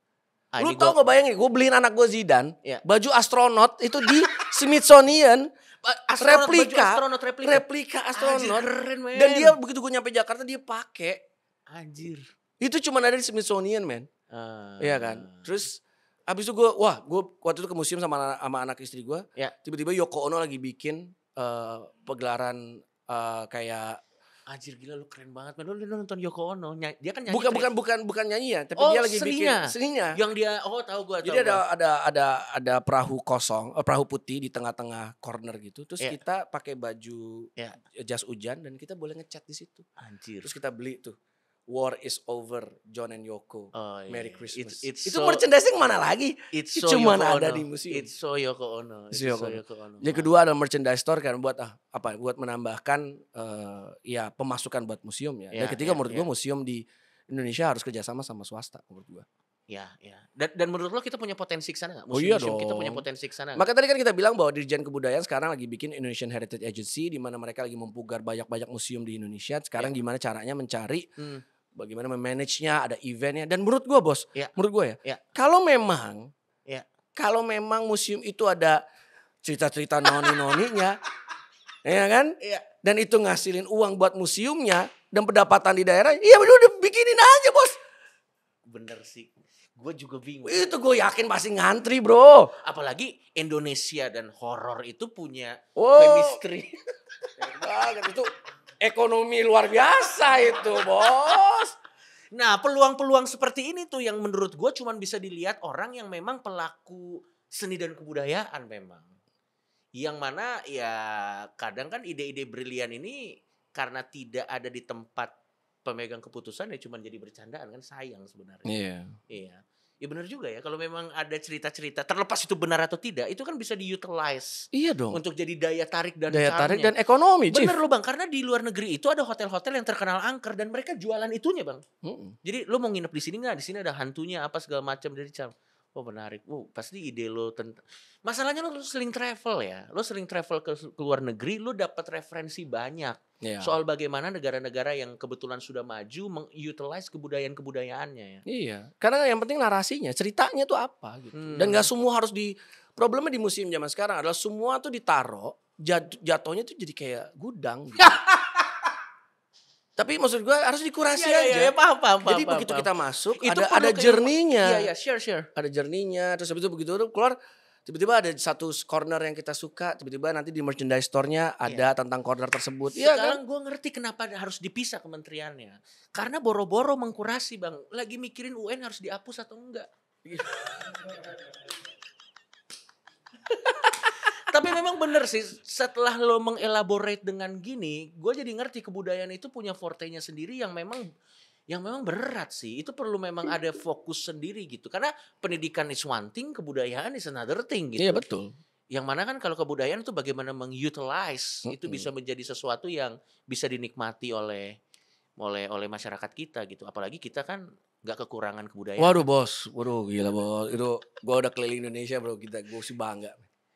Lu Ini tau gak bayangin, gue beliin anak gue Zidane, Ya. baju astronot itu di Smithsonian, Astronot, baju replika astronot, astronot. Anjir, keren, men. Dan dia begitu gue nyampe Jakarta dia pakai. Anjir. Itu cuma ada di Smithsonian, men. Iya kan. Terus abis itu gue waktu itu ke museum sama anak istri gue. Ya. Tiba-tiba Yoko Ono lagi bikin pegelaran kayak Anjir, gila lu keren banget. Lu nonton Yoko Ono. Dia kan nyanyi. bukan nyanyi ya, tapi Oh, dia lagi seninya. bikin seninya. Yang dia tahu gua. Jadi ada perahu kosong, perahu putih di tengah-tengah corner gitu. Terus Iya. kita pakai baju Iya. jas hujan dan kita boleh ngecat di situ. Anjir. Terus kita beli tuh War is over, John and Yoko. Oh, iya. Merry Christmas. It's Itu so- merchandising mana lagi? It's Itu so cuma Yoko ada Ono. di museum. It's so Yoko Ono. It's so Yoko Ono. Yoko Ono. Yang kedua adalah merchandise store kan buat buat menambahkan ya pemasukan buat museum ya. Dan Ya, ketiga ya, menurut ya. gua museum di Indonesia harus kerjasama sama swasta menurut gua. Ya. Dan menurut lo kita punya potensi ke sana nggak? Oh iya Museum kita dong. punya potensi ke sana. Maka tadi kan kita bilang bahwa Dirjen Kebudayaan sekarang lagi bikin Indonesian Heritage Agency di mana mereka lagi mempugar banyak-banyak museum di Indonesia. Sekarang gimana caranya mencari bagaimana memanage-nya, ada eventnya. Dan menurut gua, bos, menurut gua ya, kalau memang museum itu ada cerita-cerita noni-noninya, ya kan? Iya. Dan itu ngasilin uang buat museumnya dan pendapatan di daerah, iya udah bikinin aja, bos. Bener sih. Gue juga bingung. Itu gue yakin pasti ngantri, bro. Apalagi Indonesia dan horor itu punya Wow. chemistry. Banget itu ekonomi luar biasa itu, bos. Nah, peluang-peluang seperti ini tuh yang menurut gue cuman bisa dilihat orang yang memang pelaku seni dan kebudayaan memang. Yang mana ya kadang kan ide-ide brilian ini karena tidak ada di tempat pemegang keputusan ya cuman jadi bercandaan kan, sayang sebenarnya. Iya. Ya benar juga ya, kalau memang ada cerita-cerita terlepas itu benar atau tidak, itu kan bisa diutilize. Iya dong. Untuk jadi daya tarik dan Daya charmnya. tarik dan ekonomi, Chief. Bener loh Bang, karena di luar negeri itu ada hotel-hotel yang terkenal angker dan mereka jualan itunya Bang. Jadi lo mau nginep di sini nggak? Di sini ada hantunya apa segala macam dari charm. Oh menarik. Pasti ide lo tentang. Masalahnya lo sering travel ya. Lo sering travel ke luar negeri, lo dapat referensi banyak soal bagaimana negara-negara yang kebetulan sudah maju mengutilize kebudayaan-kebudayaannya ya. Iya, karena yang penting narasinya, ceritanya tuh apa gitu. Dan gak semua harus problemnya di museum zaman sekarang adalah semua tuh ditaruh, jatuhnya tuh jadi kayak gudang gitu. Tapi maksud gue harus dikurasi aja. Iya, paham. Jadi begitu kita masuk itu ada journey-nya. Iya, share. Ada journey-nya, terus habis itu begitu keluar tiba-tiba ada satu corner yang kita suka, tiba-tiba nanti di merchandise store-nya ada tentang corner tersebut. Sekarang gue ngerti kenapa harus dipisah kementeriannya. Karena boro-boro mengkurasi Bang. Lagi mikirin UN harus dihapus atau enggak. Tapi memang bener sih, setelah lo mengelaborate dengan gini, gue jadi ngerti kebudayaan itu punya forte-nya sendiri yang memang berat sih. Itu perlu memang ada fokus sendiri gitu. Karena pendidikan is one thing, kebudayaan is another thing gitu. Iya betul. Yang mana kan kalau kebudayaan itu bagaimana mengutilize itu bisa menjadi sesuatu yang bisa dinikmati oleh oleh masyarakat kita gitu. Apalagi kita kan nggak kekurangan kebudayaan. Waduh bos, waduh gila bos. Itu gue udah keliling Indonesia bro, gue sih bangga.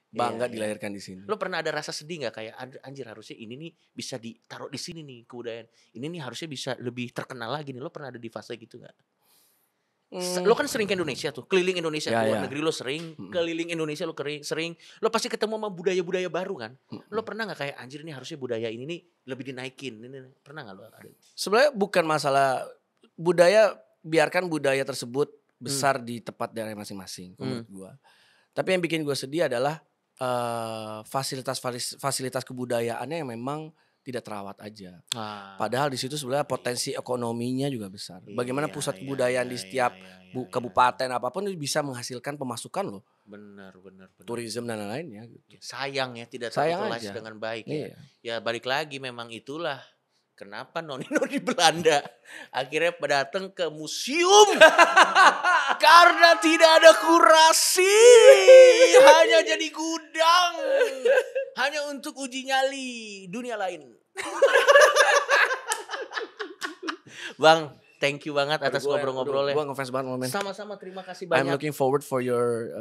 Bangga Iya. dilahirkan di sini. Lo pernah ada rasa sedih nggak kayak anjir harusnya ini nih bisa ditaruh di sini nih kebudayaan. Ini nih harusnya bisa lebih terkenal lagi nih. Lo pernah ada di fase gitu nggak? Lo kan sering ke Indonesia tuh, keliling Indonesia, Ya, keluar ya. negeri lo sering, keliling Indonesia lo sering, lo pasti ketemu sama budaya-budaya baru kan. Lo pernah nggak kayak anjir nih harusnya budaya ini nih lebih dinaikin, ini pernah nggak lo ada? Sebenarnya bukan masalah budaya, biarkan budaya tersebut besar di tempat daerah masing-masing menurut gue. Tapi yang bikin gue sedih adalah fasilitas kebudayaannya yang memang tidak terawat aja. Padahal di situ sebenarnya potensi ekonominya juga besar. Bagaimana pusat kebudayaan di setiap kabupaten apapun itu bisa menghasilkan pemasukan loh. Benar. Tourism dan lain-lainnya gitu. Sayang ya tidak Sayang tertulis aja. dengan baik ya. Iya. Ya balik lagi memang itulah kenapa noni-noni Belanda akhirnya datang ke museum karena tidak ada kurasi, hanya jadi gudang, hanya untuk uji nyali dunia lain. Bang, thank you banget atas ngobrol-ngobrolnya. Gue ngefans banget men. Sama-sama, terima kasih I'm banyak. looking forward for your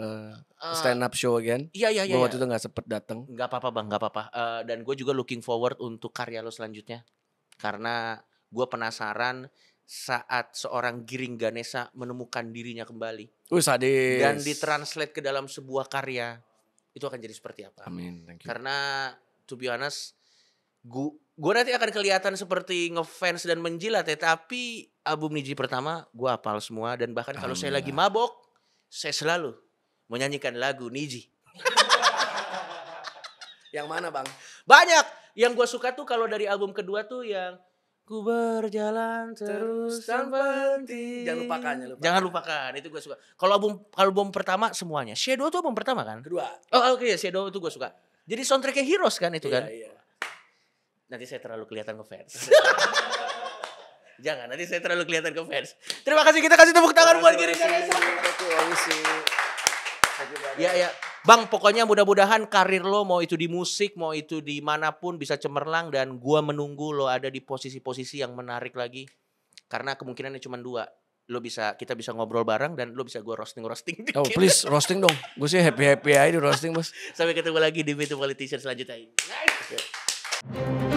stand up show again. Iya. Gue waktu itu gak sempet datang. Gak apa-apa bang, gak apa-apa. Dan gue juga looking forward untuk karya lo selanjutnya. Karena gue penasaran saat seorang Giring Ganesha menemukan dirinya kembali. Sadis. Dan ditranslate ke dalam sebuah karya. Itu akan jadi seperti apa. Amin, thank you. Karena to be honest, gue nanti akan kelihatan seperti ngefans dan menjilat ya. Tapi album Niji pertama gue hafal semua. Dan bahkan kalau saya lagi mabok, saya selalu menyanyikan lagu Niji. Yang mana bang? Banyak. Yang gue suka tuh kalau dari album kedua tuh yang ku berjalan terus tanpa henti. Jangan lupakan. Itu gue suka. Kalau album pertama semuanya. Shadow tuh album pertama kan? Kedua. Oh oke, Shadow itu gue suka. Jadi soundtracknya Heroes kan itu kan? Iya. Nanti saya terlalu kelihatan ngefans. Jangan, nanti saya terlalu kelihatan ngefans. Terima kasih, kita kasih tepuk tangan buat Giring Ganesha. Ya. Bang, pokoknya mudah-mudahan karir lo mau itu di musik, mau itu di manapun bisa cemerlang. Dan gua menunggu lo ada di posisi-posisi yang menarik lagi. Karena kemungkinannya cuma 2. Kita bisa ngobrol bareng dan lo bisa gua roasting dikit. Oh please, roasting dong. Gue sih happy aja di roasting bos. Sampai ketemu lagi di Meet the Politician selanjutnya. Nice.